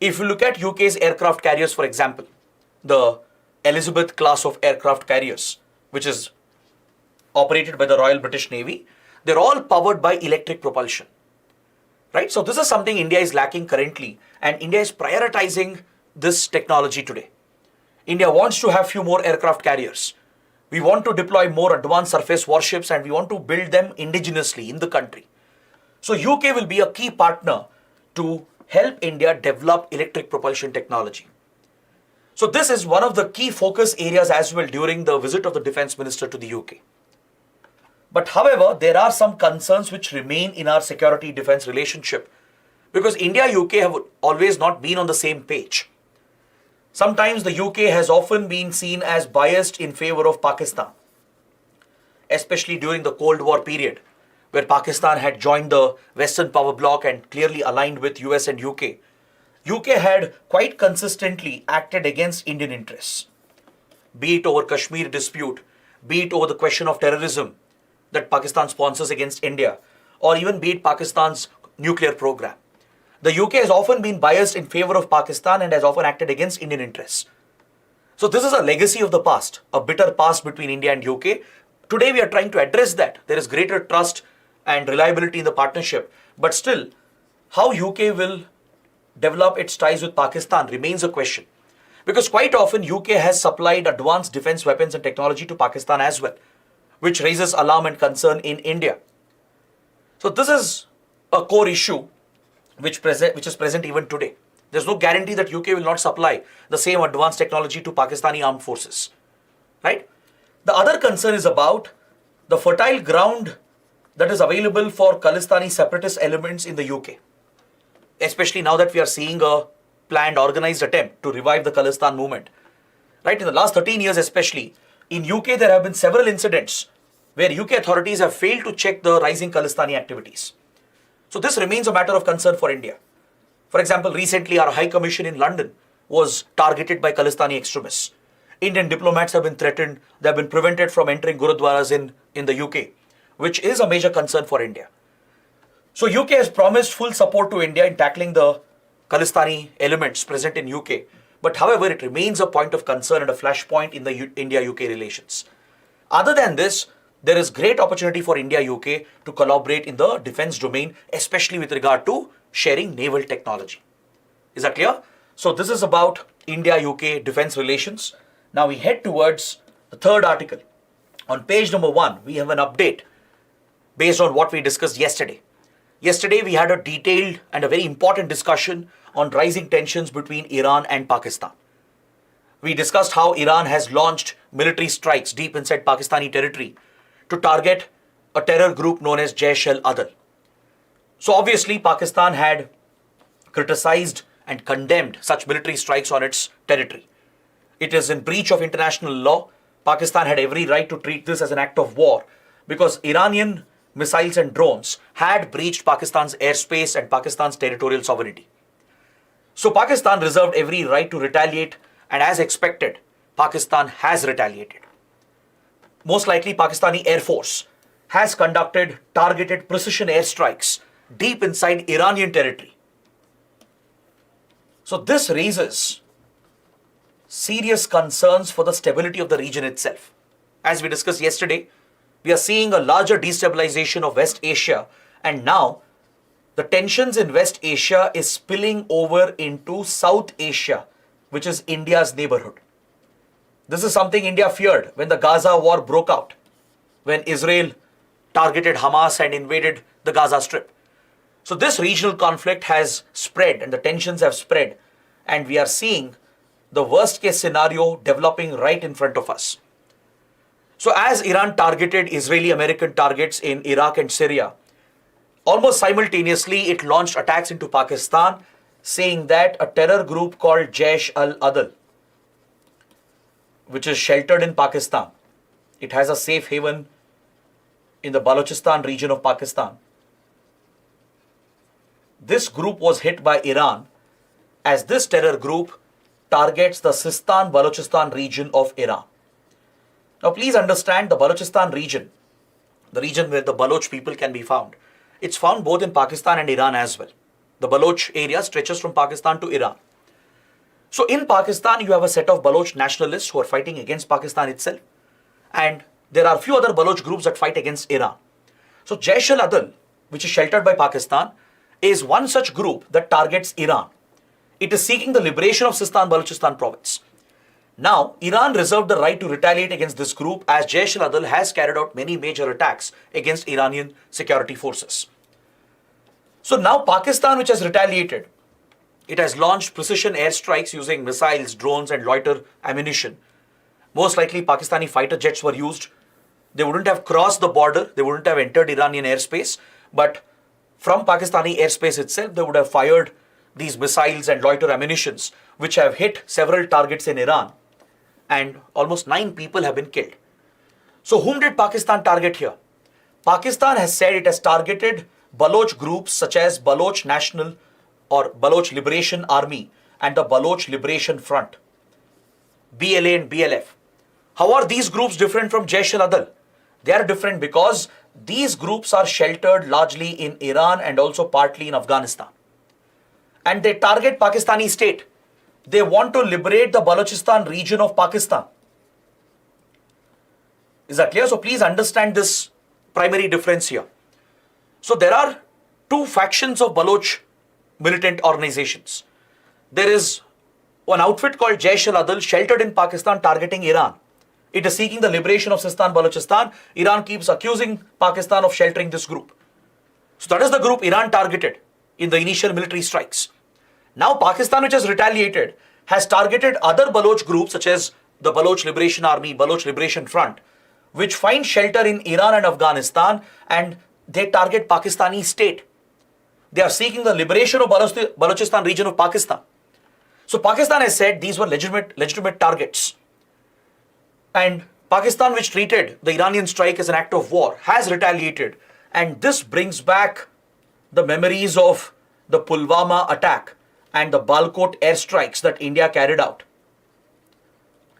If you look at UK's aircraft carriers, for example, the Elizabeth class of aircraft carriers, which is operated by the Royal British Navy, they're all powered by electric propulsion. Right? So this is something India is lacking currently, and India is prioritizing this technology today. India wants to have few more aircraft carriers. We want to deploy more advanced surface warships, and we want to build them indigenously in the country. So UK will be a key partner to help India develop electric propulsion technology. So this is one of the key focus areas as well during the visit of the Defence Minister to the UK. But however, there are some concerns which remain in our security-defence relationship because India-UK have always not been on the same page. Sometimes the UK has often been seen as biased in favor of Pakistan, especially during the Cold War period, where Pakistan had joined the Western power bloc and clearly aligned with US and UK. UK had quite consistently acted against Indian interests, be it over Kashmir dispute, be it over the question of terrorism that Pakistan sponsors against India, or even be it Pakistan's nuclear program. The UK has often been biased in favor of Pakistan and has often acted against Indian interests. So this is a legacy of the past, a bitter past between India and UK. Today we are trying to address that. There is greater trust and reliability in the partnership, but still, how UK will develop its ties with Pakistan remains a question. Because quite often UK has supplied advanced defense weapons and technology to Pakistan as well, which raises alarm and concern in India. So this is a core issue which is present even today. There's no guarantee that UK will not supply the same advanced technology to Pakistani armed forces, right? The other concern is about the fertile ground that is available for Khalistani separatist elements in the UK, especially now that we are seeing a planned organized attempt to revive the Khalistan movement. Right, in the last 13 years especially, in UK there have been several incidents where UK authorities have failed to check the rising Khalistani activities. So this remains a matter of concern for India. For example, recently our High Commission in London was targeted by Khalistani extremists. Indian diplomats have been threatened, they have been prevented from entering Gurudwaras in the UK, which is a major concern for India. So UK has promised full support to India in tackling the Khalistani elements present in UK. But however, it remains a point of concern and a flashpoint in the India-UK relations. Other than this, there is great opportunity for India-UK to collaborate in the defense domain, especially with regard to sharing naval technology. Is that clear? So this is about India-UK defense relations. Now we head towards the third article. On page number 1, we have an update based on what we discussed yesterday. Yesterday, we had a detailed and a very important discussion on rising tensions between Iran and Pakistan. We discussed how Iran has launched military strikes deep inside Pakistani territory to target a terror group known as Jaish-e-Adl. So obviously, Pakistan had criticized and condemned such military strikes on its territory. It is in breach of international law. Pakistan had every right to treat this as an act of war because Iranian missiles and drones had breached Pakistan's airspace and Pakistan's territorial sovereignty. So Pakistan reserved every right to retaliate, and as expected, Pakistan has retaliated. Most likely, Pakistani Air Force has conducted targeted precision airstrikes deep inside Iranian territory. So this raises serious concerns for the stability of the region itself. As we discussed yesterday, we are seeing a larger destabilization of West Asia, and now the tensions in West Asia is spilling over into South Asia, which is India's neighborhood. This is something India feared when the Gaza war broke out, when Israel targeted Hamas and invaded the Gaza Strip. So this regional conflict has spread and the tensions have spread, and we are seeing the worst case scenario developing right in front of us. So as Iran targeted Israeli-American targets in Iraq and Syria, almost simultaneously it launched attacks into Pakistan, saying that a terror group called Jaish al-Adl, which is sheltered in Pakistan, it has a safe haven in the Balochistan region of Pakistan. This group was hit by Iran, as this terror group targets the Sistan-Balochistan region of Iran. Now please understand, the Balochistan region, the region where the Baloch people can be found, it's found both in Pakistan and Iran as well. The Baloch area stretches from Pakistan to Iran. So in Pakistan, you have a set of Baloch nationalists who are fighting against Pakistan itself. And there are a few other Baloch groups that fight against Iran. So Jaish al-Adl, which is sheltered by Pakistan, is one such group that targets Iran. It is seeking the liberation of Sistan-Balochistan province. Now, Iran reserved the right to retaliate against this group, as Jaish al-Adl has carried out many major attacks against Iranian security forces. So now Pakistan, which has retaliated, it has launched precision airstrikes using missiles, drones and loiter ammunition. Most likely Pakistani fighter jets were used. They wouldn't have crossed the border, they wouldn't have entered Iranian airspace, but from Pakistani airspace itself, they would have fired these missiles and loiter ammunitions, which have hit several targets in Iran, and almost 9 people have been killed. So whom did Pakistan target here? Pakistan has said it has targeted Baloch groups such as Baloch National or Baloch Liberation Army and the Baloch Liberation Front, BLA and BLF. How are these groups different from Jaish al-Adl? They are different because these groups are sheltered largely in Iran and also partly in Afghanistan. And they target Pakistani state. They want to liberate the Balochistan region of Pakistan. Is that clear? So please understand this primary difference here. So there are 2 factions of Baloch militant organizations. There is one outfit called Jaish al-Adl sheltered in Pakistan targeting Iran. It is seeking the liberation of Sistan-Balochistan. Iran keeps accusing Pakistan of sheltering this group. So that is the group Iran targeted in the initial military strikes. Now Pakistan, which has retaliated, has targeted other Baloch groups such as the Baloch Liberation Army, Baloch Liberation Front, which find shelter in Iran and Afghanistan, and they target Pakistani state. They are seeking the liberation of Balochistan region of Pakistan. So Pakistan has said these were legitimate targets. And Pakistan, which treated the Iranian strike as an act of war, has retaliated. And this brings back the memories of the Pulwama attack and the Balkot airstrikes that India carried out,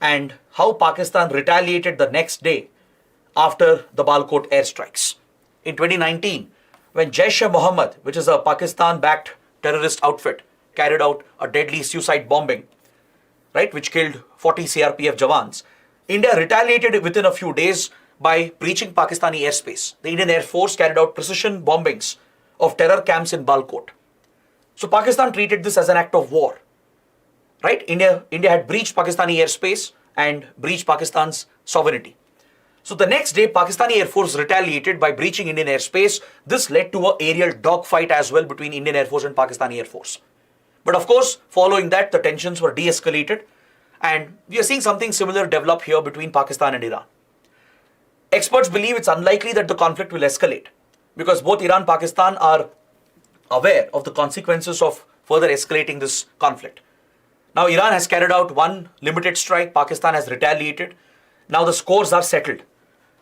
and how Pakistan retaliated the next day after the Balkot airstrikes. In 2019, when Jaish-e-Mohammed, which is a Pakistan-backed terrorist outfit, carried out a deadly suicide bombing, right, which killed 40 CRPF Jawans, India retaliated within a few days by breaching Pakistani airspace. The Indian Air Force carried out precision bombings of terror camps in Balkot. So Pakistan treated this as an act of war, right? India had breached Pakistani airspace and breached Pakistan's sovereignty. So the next day, Pakistani Air Force retaliated by breaching Indian airspace. This led to an aerial dogfight as well between Indian Air Force and Pakistani Air Force. But of course, following that, the tensions were de-escalated, and we are seeing something similar develop here between Pakistan and Iran. Experts believe it's unlikely that the conflict will escalate because both Iran and Pakistan are aware of the consequences of further escalating this conflict. Now Iran has carried out one limited strike, Pakistan has retaliated. Now the scores are settled.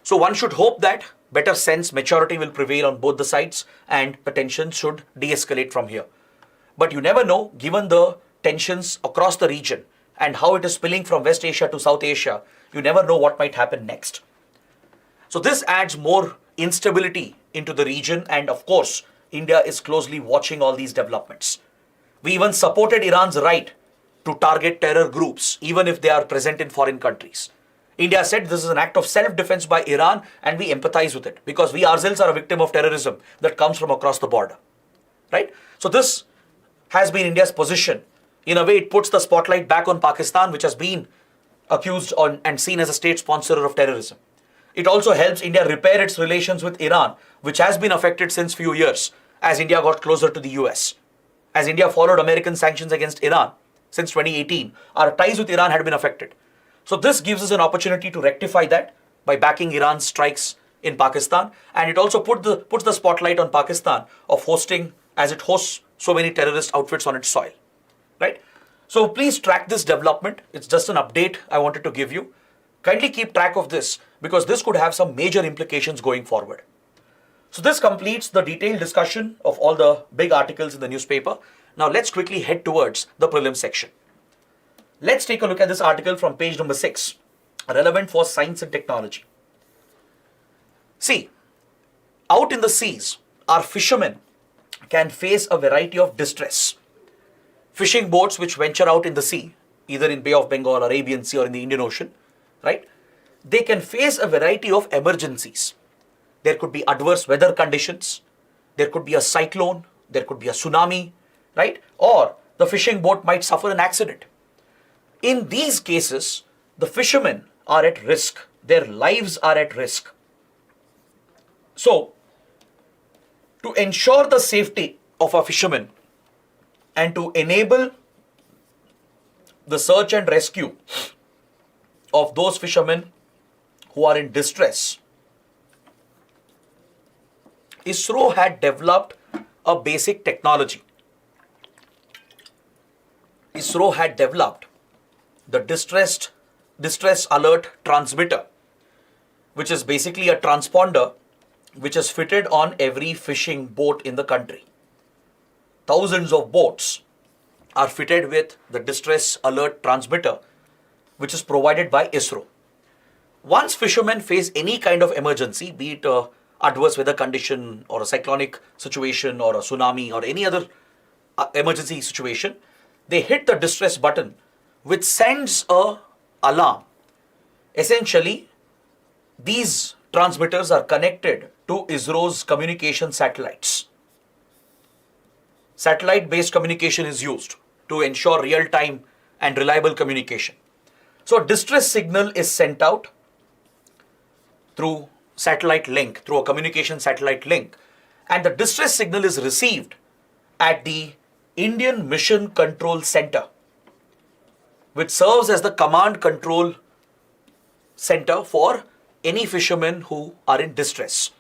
So one should hope that better sense, maturity will prevail on both the sides and the tensions should de-escalate from here. But you never know, given the tensions across the region and how it is spilling from West Asia to South Asia, you never know what might happen next. So this adds more instability into the region, and of course, India is closely watching all these developments. We even supported Iran's right to target terror groups, even if they are present in foreign countries. India said this is an act of self-defense by Iran, and we empathize with it because we ourselves are a victim of terrorism that comes from across the border, right? So this has been India's position. In a way, it puts the spotlight back on Pakistan, which has been accused on and seen as a state sponsor of terrorism. It also helps India repair its relations with Iran, which has been affected since few years as India got closer to the US. As India followed American sanctions against Iran since 2018, our ties with Iran had been affected. So this gives us an opportunity to rectify that by backing Iran's strikes in Pakistan, and it also puts the spotlight on Pakistan of hosting, as it hosts so many terrorist outfits on its soil, right? So please track this development. It's just an update I wanted to give you. Kindly keep track of this because this could have some major implications going forward. So this completes the detailed discussion of all the big articles in the newspaper. Now let's quickly head towards the prelim section. Let's take a look at this article from page number 6, relevant for science and technology. See, out in the seas, our fishermen can face a variety of distress. Fishing boats which venture out in the sea, either in Bay of Bengal, Arabian Sea or in the Indian Ocean, right? They can face a variety of emergencies. There could be adverse weather conditions, there could be a cyclone, there could be a tsunami, right? Or the fishing boat might suffer an accident. In these cases, the fishermen are at risk. Their lives are at risk. So, to ensure the safety of our fishermen and to enable the search and rescue of those fishermen who are in distress, ISRO had developed a basic technology. ISRO had developed the distress alert transmitter, which is basically a transponder which is fitted on every fishing boat in the country. Thousands of boats are fitted with the distress alert transmitter, which is provided by ISRO. Once fishermen face any kind of emergency, be it a adverse weather condition or a cyclonic situation or a tsunami or any other emergency situation, they hit the distress button, which sends a alarm. Essentially, these transmitters are connected to ISRO's communication satellites. Satellite-based communication is used to ensure real-time and reliable communication. So a distress signal is sent out through satellite link, through a communication satellite link, and the distress signal is received at the Indian Mission Control Center, which serves as the command control center for any fishermen who are in distress.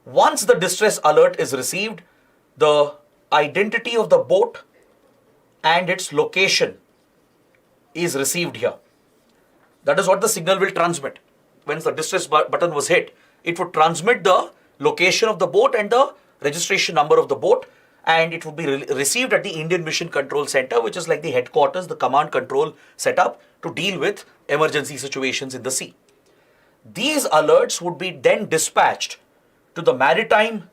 Once the distress alert is received, the identity of the boat and its location is received here. That is what the signal will transmit. Once the distress button was hit, it would transmit the location of the boat and the registration number of the boat, and it would be received at the Indian Mission Control Center, which is like the headquarters, the command control setup to deal with emergency situations in the sea. These alerts would be then dispatched to the maritime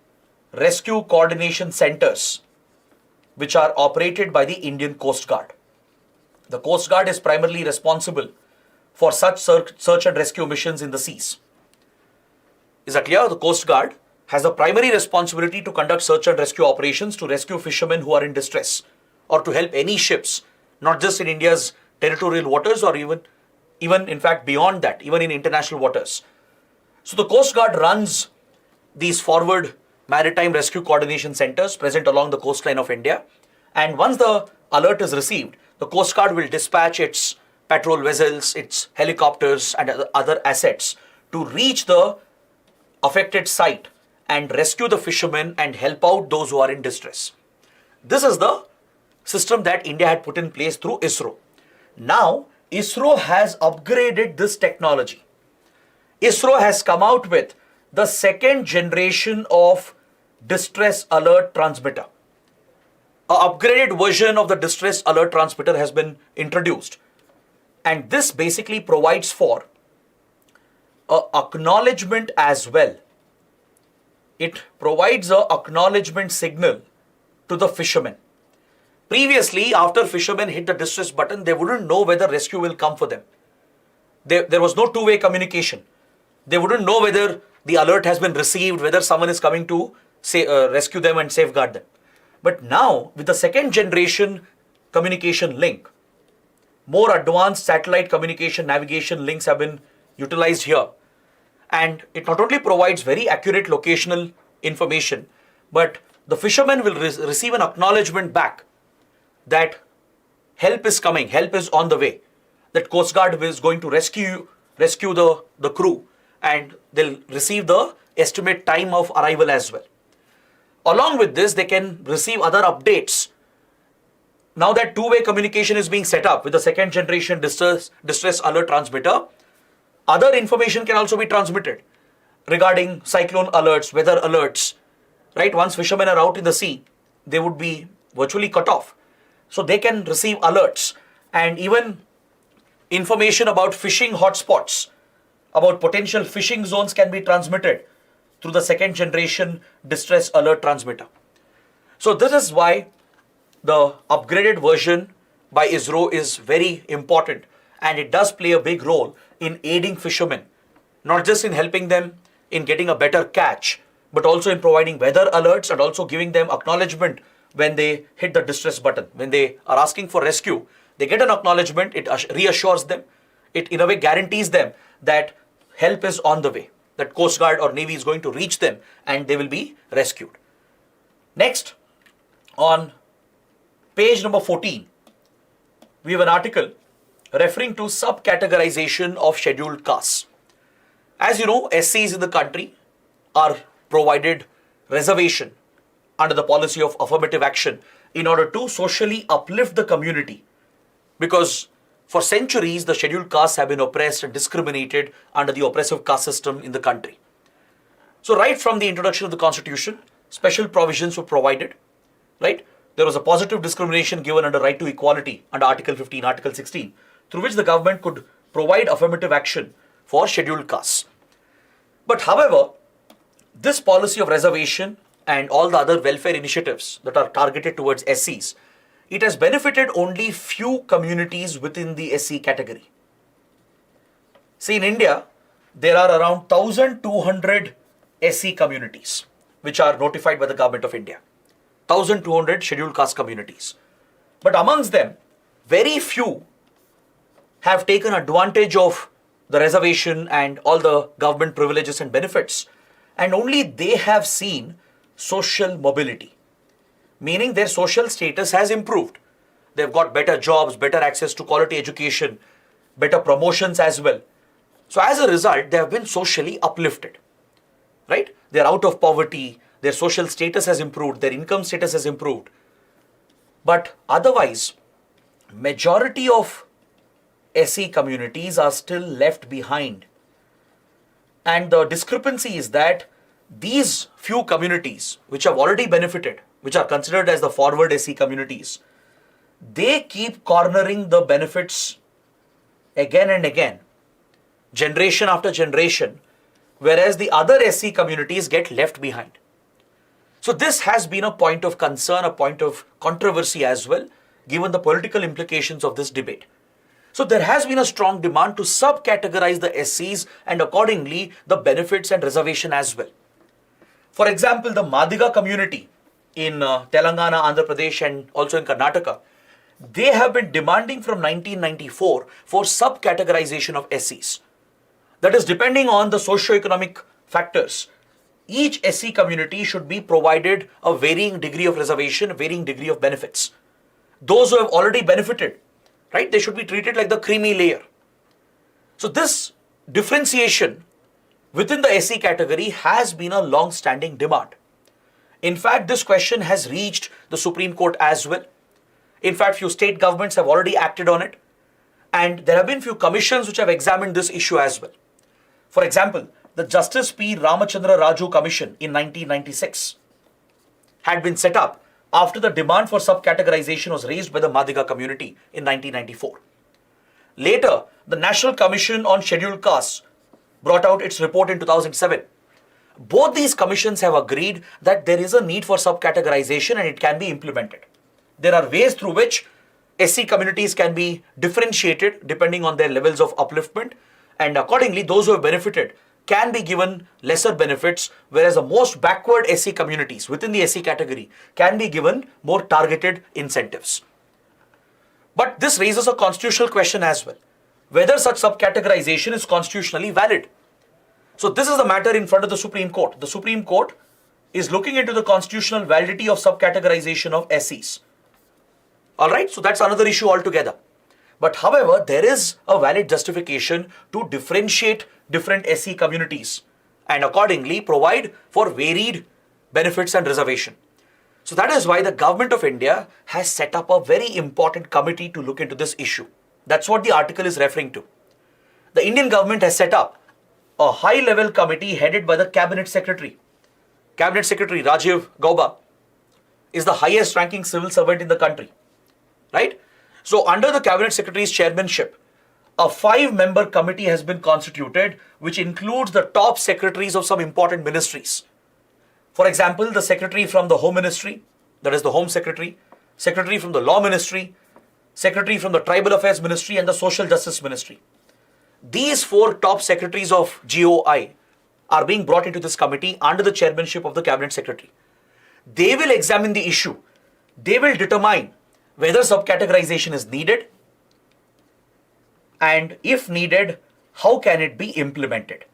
rescue coordination centers, which are operated by the Indian Coast Guard. The Coast Guard is primarily responsible for such search and rescue missions in the seas. Is that clear? The Coast Guard has the primary responsibility to conduct search and rescue operations to rescue fishermen who are in distress or to help any ships, not just in India's territorial waters or even in fact beyond that, even in international waters. So the Coast Guard runs these forward maritime rescue coordination centers present along the coastline of India. And once the alert is received, the Coast Guard will dispatch its patrol vessels, its helicopters and other assets to reach the affected site and rescue the fishermen and help out those who are in distress. This is the system that India had put in place through ISRO. Now, ISRO has upgraded this technology. ISRO has come out with the second generation of distress alert transmitter. An upgraded version of the distress alert transmitter has been introduced. And this basically provides for an acknowledgement as well. It provides an acknowledgement signal to the fishermen. Previously, after fishermen hit the distress button, they wouldn't know whether rescue will come for them. There was no two-way communication. They wouldn't know whether the alert has been received, whether someone is coming to rescue them and safeguard them. But now, with the second generation communication link, more advanced satellite communication navigation links have been utilized here. And it not only provides very accurate locational information, but the fishermen will receive an acknowledgement back that help is coming, help is on the way, that Coast Guard is going to rescue the crew and they'll receive the estimate time of arrival as well. Along with this, they can receive other updates. Now that two-way communication is being set up with the second generation distress alert transmitter, other information can also be transmitted regarding cyclone alerts, weather alerts, right? Once fishermen are out in the sea, they would be virtually cut off. So they can receive alerts, and even information about fishing hotspots, about potential fishing zones can be transmitted through the second generation distress alert transmitter. So this is why the upgraded version by ISRO is very important, and it does play a big role in aiding fishermen, not just in helping them in getting a better catch, but also in providing weather alerts and also giving them acknowledgement when they hit the distress button. When they are asking for rescue, they get an acknowledgement, it reassures them, it in a way guarantees them that help is on the way, that Coast Guard or Navy is going to reach them and they will be rescued. Next, on page number 14, we have an article referring to sub-categorization of scheduled castes. As you know, SCs in the country are provided reservation under the policy of affirmative action in order to socially uplift the community, because for centuries the scheduled castes have been oppressed and discriminated under the oppressive caste system in the country. So right from the introduction of the constitution, special provisions were provided, right? There was a positive discrimination given under right to equality under Article 15, Article 16, through which the government could provide affirmative action for scheduled castes. But however, this policy of reservation and all the other welfare initiatives that are targeted towards SCs, it has benefited only few communities within the SC category. See, in India, there are around 1,200 SC communities which are notified by the Government of India. 1,200 scheduled caste communities. But amongst them, very few have taken advantage of the reservation and all the government privileges and benefits, and only they have seen social mobility, meaning their social status has improved. They've got better jobs, better access to quality education, better promotions as well. So as a result, they have been socially uplifted, right? They're out of poverty, their social status has improved, their income status has improved. But otherwise, majority of SC communities are still left behind. And the discrepancy is that these few communities which have already benefited, which are considered as the forward SC communities, they keep cornering the benefits again and again, generation after generation, whereas the other SC communities get left behind. So this has been a point of concern, a point of controversy as well, given the political implications of this debate. So there has been a strong demand to sub-categorize the SCs and accordingly the benefits and reservation as well. For example, the Madiga community in Telangana, Andhra Pradesh and also in Karnataka, they have been demanding from 1994 for sub-categorization of SCs. That is, depending on the socio-economic factors, each SC community should be provided a varying degree of reservation, a varying degree of benefits. Those who have already benefited, right, they should be treated like the creamy layer. So this differentiation within the SC category has been a long-standing demand. In fact, this question has reached the Supreme Court as well. In fact, few state governments have already acted on it, and there have been few commissions which have examined this issue as well. For example, the Justice P. Ramachandra Raju Commission in 1996 had been set up after the demand for sub-categorization was raised by the Madiga community in 1994. Later, the National Commission on Scheduled Castes brought out its report in 2007. Both these commissions have agreed that there is a need for sub-categorization and it can be implemented. There are ways through which SC communities can be differentiated depending on their levels of upliftment, and accordingly those who have benefited can be given lesser benefits, whereas the most backward SC communities within the SC category can be given more targeted incentives. But this raises a constitutional question as well, whether such sub-categorization is constitutionally valid. So this is the matter in front of the Supreme Court. The Supreme Court is looking into the constitutional validity of sub-categorization of SCs. Alright, so that's another issue altogether. But however, there is a valid justification to differentiate different SC communities and accordingly provide for varied benefits and reservation. So that is why the government of India has set up a very important committee to look into this issue. That's what the article is referring to. The Indian government has set up a high-level committee headed by the Cabinet Secretary. Cabinet Secretary Rajiv Gauba is the highest ranking civil servant in the country, right? So under the Cabinet Secretary's chairmanship, a 5-member committee has been constituted, which includes the top secretaries of some important ministries. For example, the secretary from the Home Ministry, that is the Home Secretary, secretary from the Law Ministry, secretary from the Tribal Affairs Ministry and the Social Justice Ministry. These 4 top secretaries of GOI are being brought into this committee under the chairmanship of the Cabinet Secretary. They will examine the issue. They will determine whether subcategorization is needed, and if needed, how can it be implemented?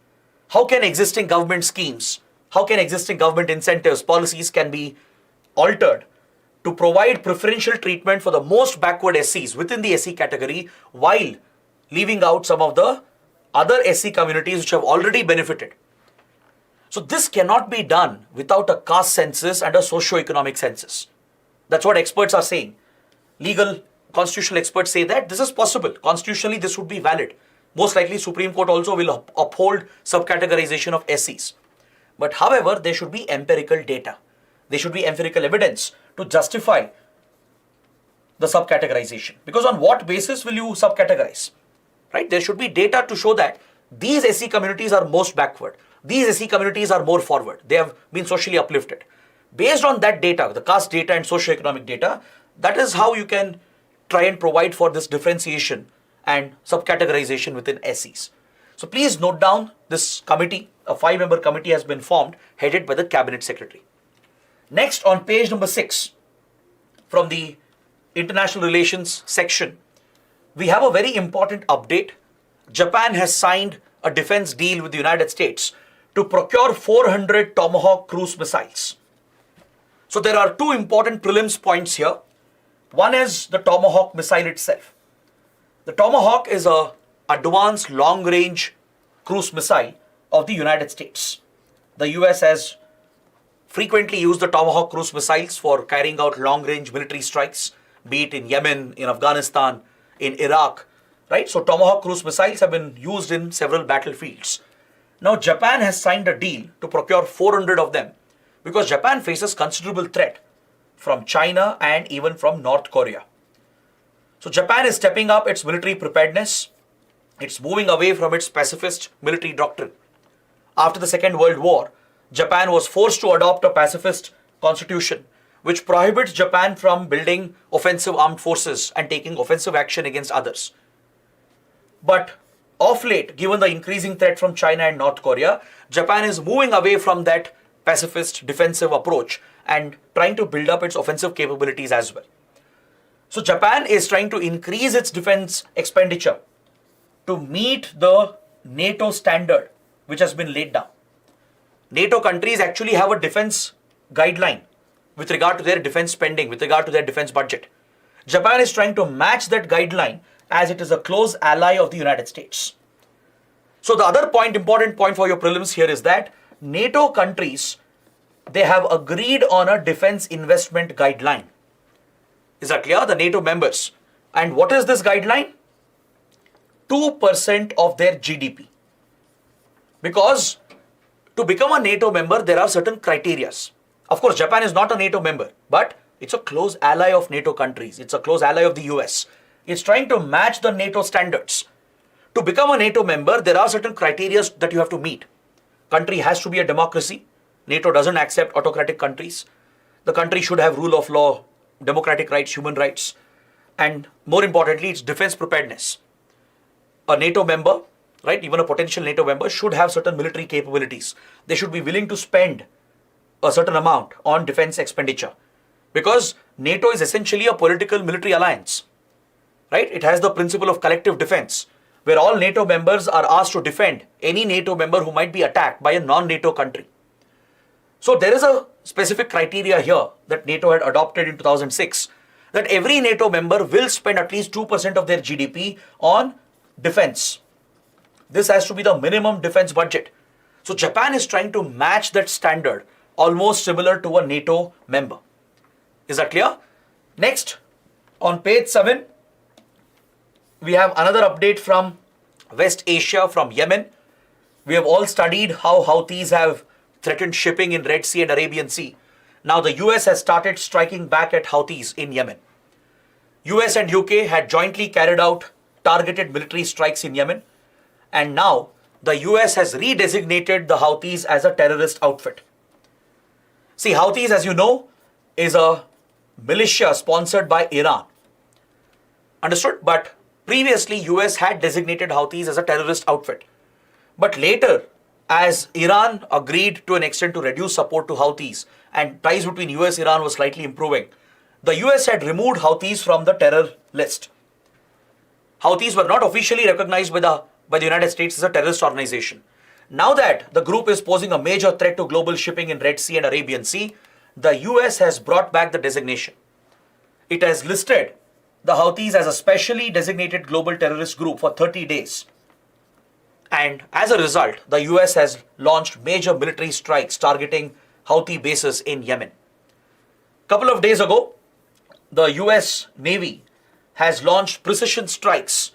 How can existing government schemes, how can existing government incentives, policies can be altered to provide preferential treatment for the most backward SCs within the SC category while leaving out some of the other SC communities which have already benefited. So this cannot be done without a caste census and a socio-economic census. That's what experts are saying. Legal, constitutional experts say that this is possible. Constitutionally, this would be valid. Most likely, Supreme Court also will uphold subcategorization of SCs. But however, there should be empirical data. There should be empirical evidence to justify the subcategorization. Because on what basis will you subcategorize? Right? There should be data to show that these SC communities are most backward. These SC communities are more forward. They have been socially uplifted. Based on that data, the caste data and socio-economic data, that is how you can try and provide for this differentiation and subcategorization within SCs. So please note down this committee. A 5-member committee has been formed, headed by the Cabinet Secretary. Next, on page number 6, from the International Relations section, we have a very important update. Japan has signed a defense deal with the United States to procure 400 Tomahawk cruise missiles. So there are 2 important prelims points here. One is the Tomahawk missile itself. The Tomahawk is an advanced long-range cruise missile of the United States. The US has frequently used the Tomahawk cruise missiles for carrying out long-range military strikes, be it in Yemen, in Afghanistan, in Iraq, right? So Tomahawk cruise missiles have been used in several battlefields. Now Japan has signed a deal to procure 400 of them because Japan faces considerable threat from China and even from North Korea. So Japan is stepping up its military preparedness. It's moving away from its pacifist military doctrine. After the Second World War, Japan was forced to adopt a pacifist constitution which prohibits Japan from building offensive armed forces and taking offensive action against others. But of late, given the increasing threat from China and North Korea, Japan is moving away from that pacifist defensive approach and trying to build up its offensive capabilities as well. So Japan is trying to increase its defense expenditure to meet the NATO standard which has been laid down. NATO countries actually have a defense guideline with regard to their defense spending, with regard to their defense budget. Japan is trying to match that guideline as it is a close ally of the United States. So the other point, important point for your prelims here is that NATO countries, they have agreed on a defense investment guideline. Is that clear? The NATO members. And what is this guideline? 2% of their GDP. Because to become a NATO member, there are certain criteria. Of course, Japan is not a NATO member, but it's a close ally of NATO countries. It's a close ally of the US. It's trying to match the NATO standards. To become a NATO member, there are certain criteria that you have to meet. Country has to be a democracy. NATO doesn't accept autocratic countries. The country should have rule of law, democratic rights, human rights, and more importantly, it's defense preparedness. A NATO member, right, even a potential NATO member should have certain military capabilities. They should be willing to spend a certain amount on defense expenditure because NATO is essentially a political military alliance, right? It has the principle of collective defense where all NATO members are asked to defend any NATO member who might be attacked by a non-NATO country. So there is a specific criteria here that NATO had adopted in 2006 that every NATO member will spend at least 2% of their GDP on defense. This has to be the minimum defense budget. So Japan is trying to match that standard, almost similar to a NATO member. Is that clear? Next, on page 7, we have another update from West Asia, from Yemen. We have all studied how Houthis have threatened shipping in Red Sea and Arabian Sea. Now the US has started striking back at Houthis in Yemen. US and UK had jointly carried out targeted military strikes in Yemen, and now the US has redesignated the Houthis as a terrorist outfit. See, Houthis, as you know, is a militia sponsored by Iran. Understood? But previously, US had designated Houthis as a terrorist outfit. But later, as Iran agreed to an extent to reduce support to Houthis and ties between US-Iran was slightly improving, the US had removed Houthis from the terror list. Houthis were not officially recognized by the United States as a terrorist organization. Now that the group is posing a major threat to global shipping in Red Sea and Arabian Sea, the US has brought back the designation. It has listed the Houthis as a specially designated global terrorist group for 30 days. And as a result, the US has launched major military strikes targeting Houthi bases in Yemen. Couple of days ago, the US Navy has launched precision strikes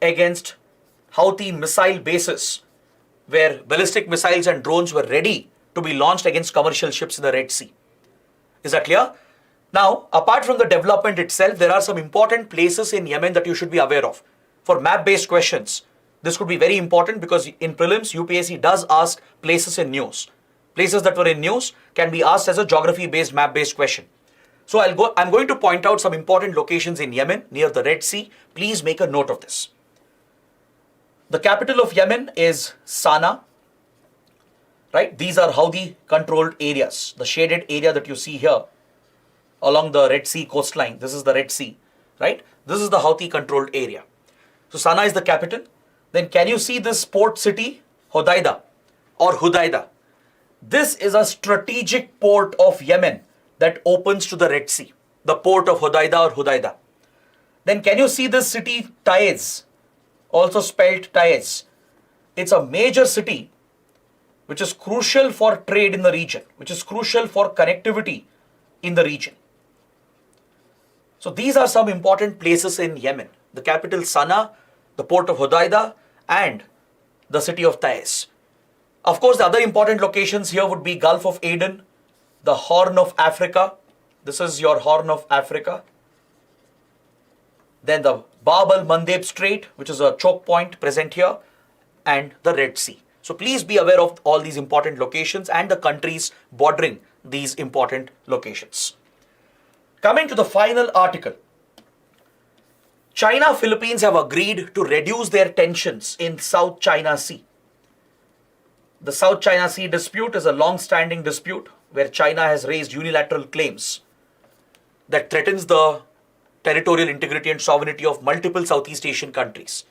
against Houthi missile bases, where ballistic missiles and drones were ready to be launched against commercial ships in the Red Sea. Is that clear? Now, apart from the development itself, there are some important places in Yemen that you should be aware of. For map-based questions, this could be very important because in prelims, UPSC does ask places in news. Places that were in news can be asked as a geography-based, map-based question. So I'm going to point out some important locations in Yemen near the Red Sea. Please make a note of this. The capital of Yemen is Sana'a. Right? These are Houthi controlled areas. The shaded area that you see here along the Red Sea coastline. This is the Red Sea, right? This is the Houthi controlled area. So Sana'a is the capital. Then can you see this port city, Hodeidah or Hudaidah? This is a strategic port of Yemen that opens to the Red Sea. The port of Hodeidah or Hudaidah. Then can you see this city, Taiz, also spelled Taiz? It's a major city which is crucial for trade in the region, which is crucial for connectivity in the region. So these are some important places in Yemen. The capital Sana'a, the port of Hodeidah, and the city of Taiz. Of course, the other important locations here would be Gulf of Aden, the Horn of Africa. This is your Horn of Africa. Then the Bab al-Mandeb Strait, which is a choke point present here, and the Red Sea. So please be aware of all these important locations and the countries bordering these important locations. Coming to the final article. China, Philippines have agreed to reduce their tensions in South China Sea. The South China Sea dispute is a long-standing dispute where China has raised unilateral claims that threatens the territorial integrity and sovereignty of multiple Southeast Asian countries.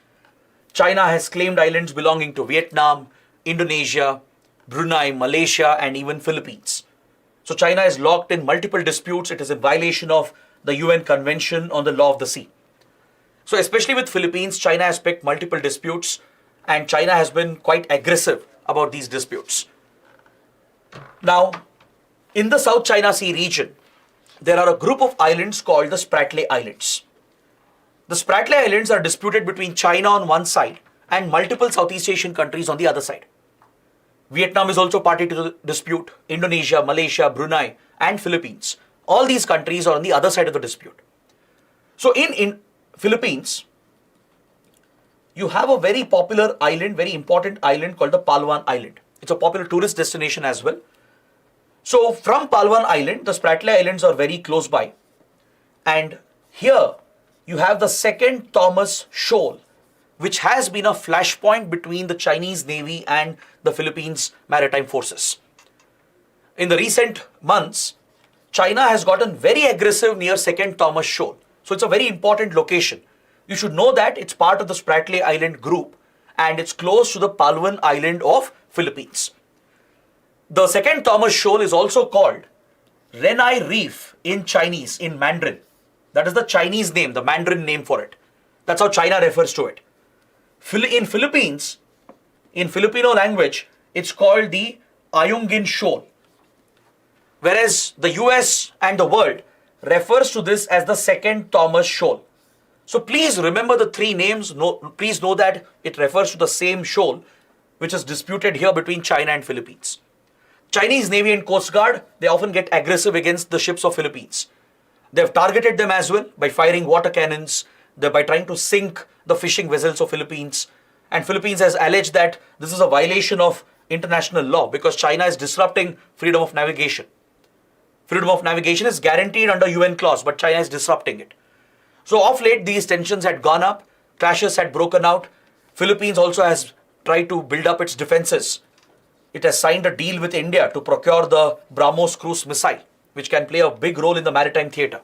China has claimed islands belonging to Vietnam, Indonesia, Brunei, Malaysia, and even Philippines. So China is locked in multiple disputes. It is in violation of the UN Convention on the Law of the Sea. So especially with Philippines, China has picked multiple disputes and China has been quite aggressive about these disputes. Now, in the South China Sea region, there are a group of islands called the Spratly Islands. The Spratly Islands are disputed between China on one side and multiple Southeast Asian countries on the other side. Vietnam is also party to the dispute, Indonesia, Malaysia, Brunei, and Philippines. All these countries are on the other side of the dispute. So in Philippines, you have a very popular island, very important island called the Palawan Island. It's a popular tourist destination as well. So from Palawan Island, the Spratly Islands are very close by. And here you have the second Thomas Shoal, which has been a flashpoint between the Chinese Navy and the Philippines Maritime Forces. In the recent months, China has gotten very aggressive near second Thomas Shoal. So it's a very important location. You should know that it's part of the Spratly Island group and it's close to the Palawan Island of Philippines. The second Thomas Shoal is also called Renai Reef in Chinese, in Mandarin. That is the Chinese name, the Mandarin name for it. That's how China refers to it. In Philippines, in Filipino language, it's called the Ayungin Shoal. Whereas the US and the world refers to this as the Second Thomas Shoal. So please remember the three names. Please know that it refers to the same shoal which is disputed here between China and Philippines. Chinese Navy and Coast Guard, they often get aggressive against the ships of Philippines. They've targeted them as well by firing water cannons, by trying to sink the fishing vessels of Philippines. And Philippines has alleged that this is a violation of international law because China is disrupting freedom of navigation. Freedom of navigation is guaranteed under UN clause, but China is disrupting it. So of late, these tensions had gone up, clashes had broken out. Philippines also has tried to build up its defenses. It has signed a deal with India to procure the BrahMos cruise missile, which can play a big role in the maritime theater,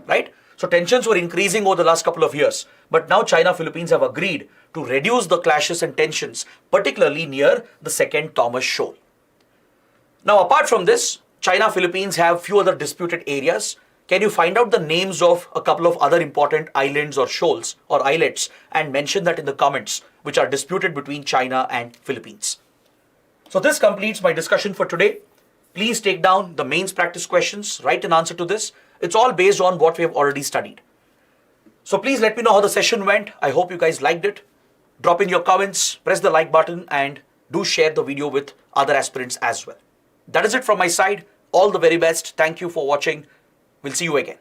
right? So tensions were increasing over the last couple of years, but now China, Philippines have agreed to reduce the clashes and tensions, particularly near the Second Thomas Shoal. Now, apart from this, China, Philippines have few other disputed areas. Can you find out the names of a couple of other important islands or shoals or islets and mention that in the comments, which are disputed between China and Philippines? So this completes my discussion for today. Please take down the mains practice questions, write an answer to this. It's all based on what we have already studied. So please let me know how the session went. I hope you guys liked it. Drop in your comments, press the like button, and do share the video with other aspirants as well. That is it from my side. All the very best. Thank you for watching. We'll see you again.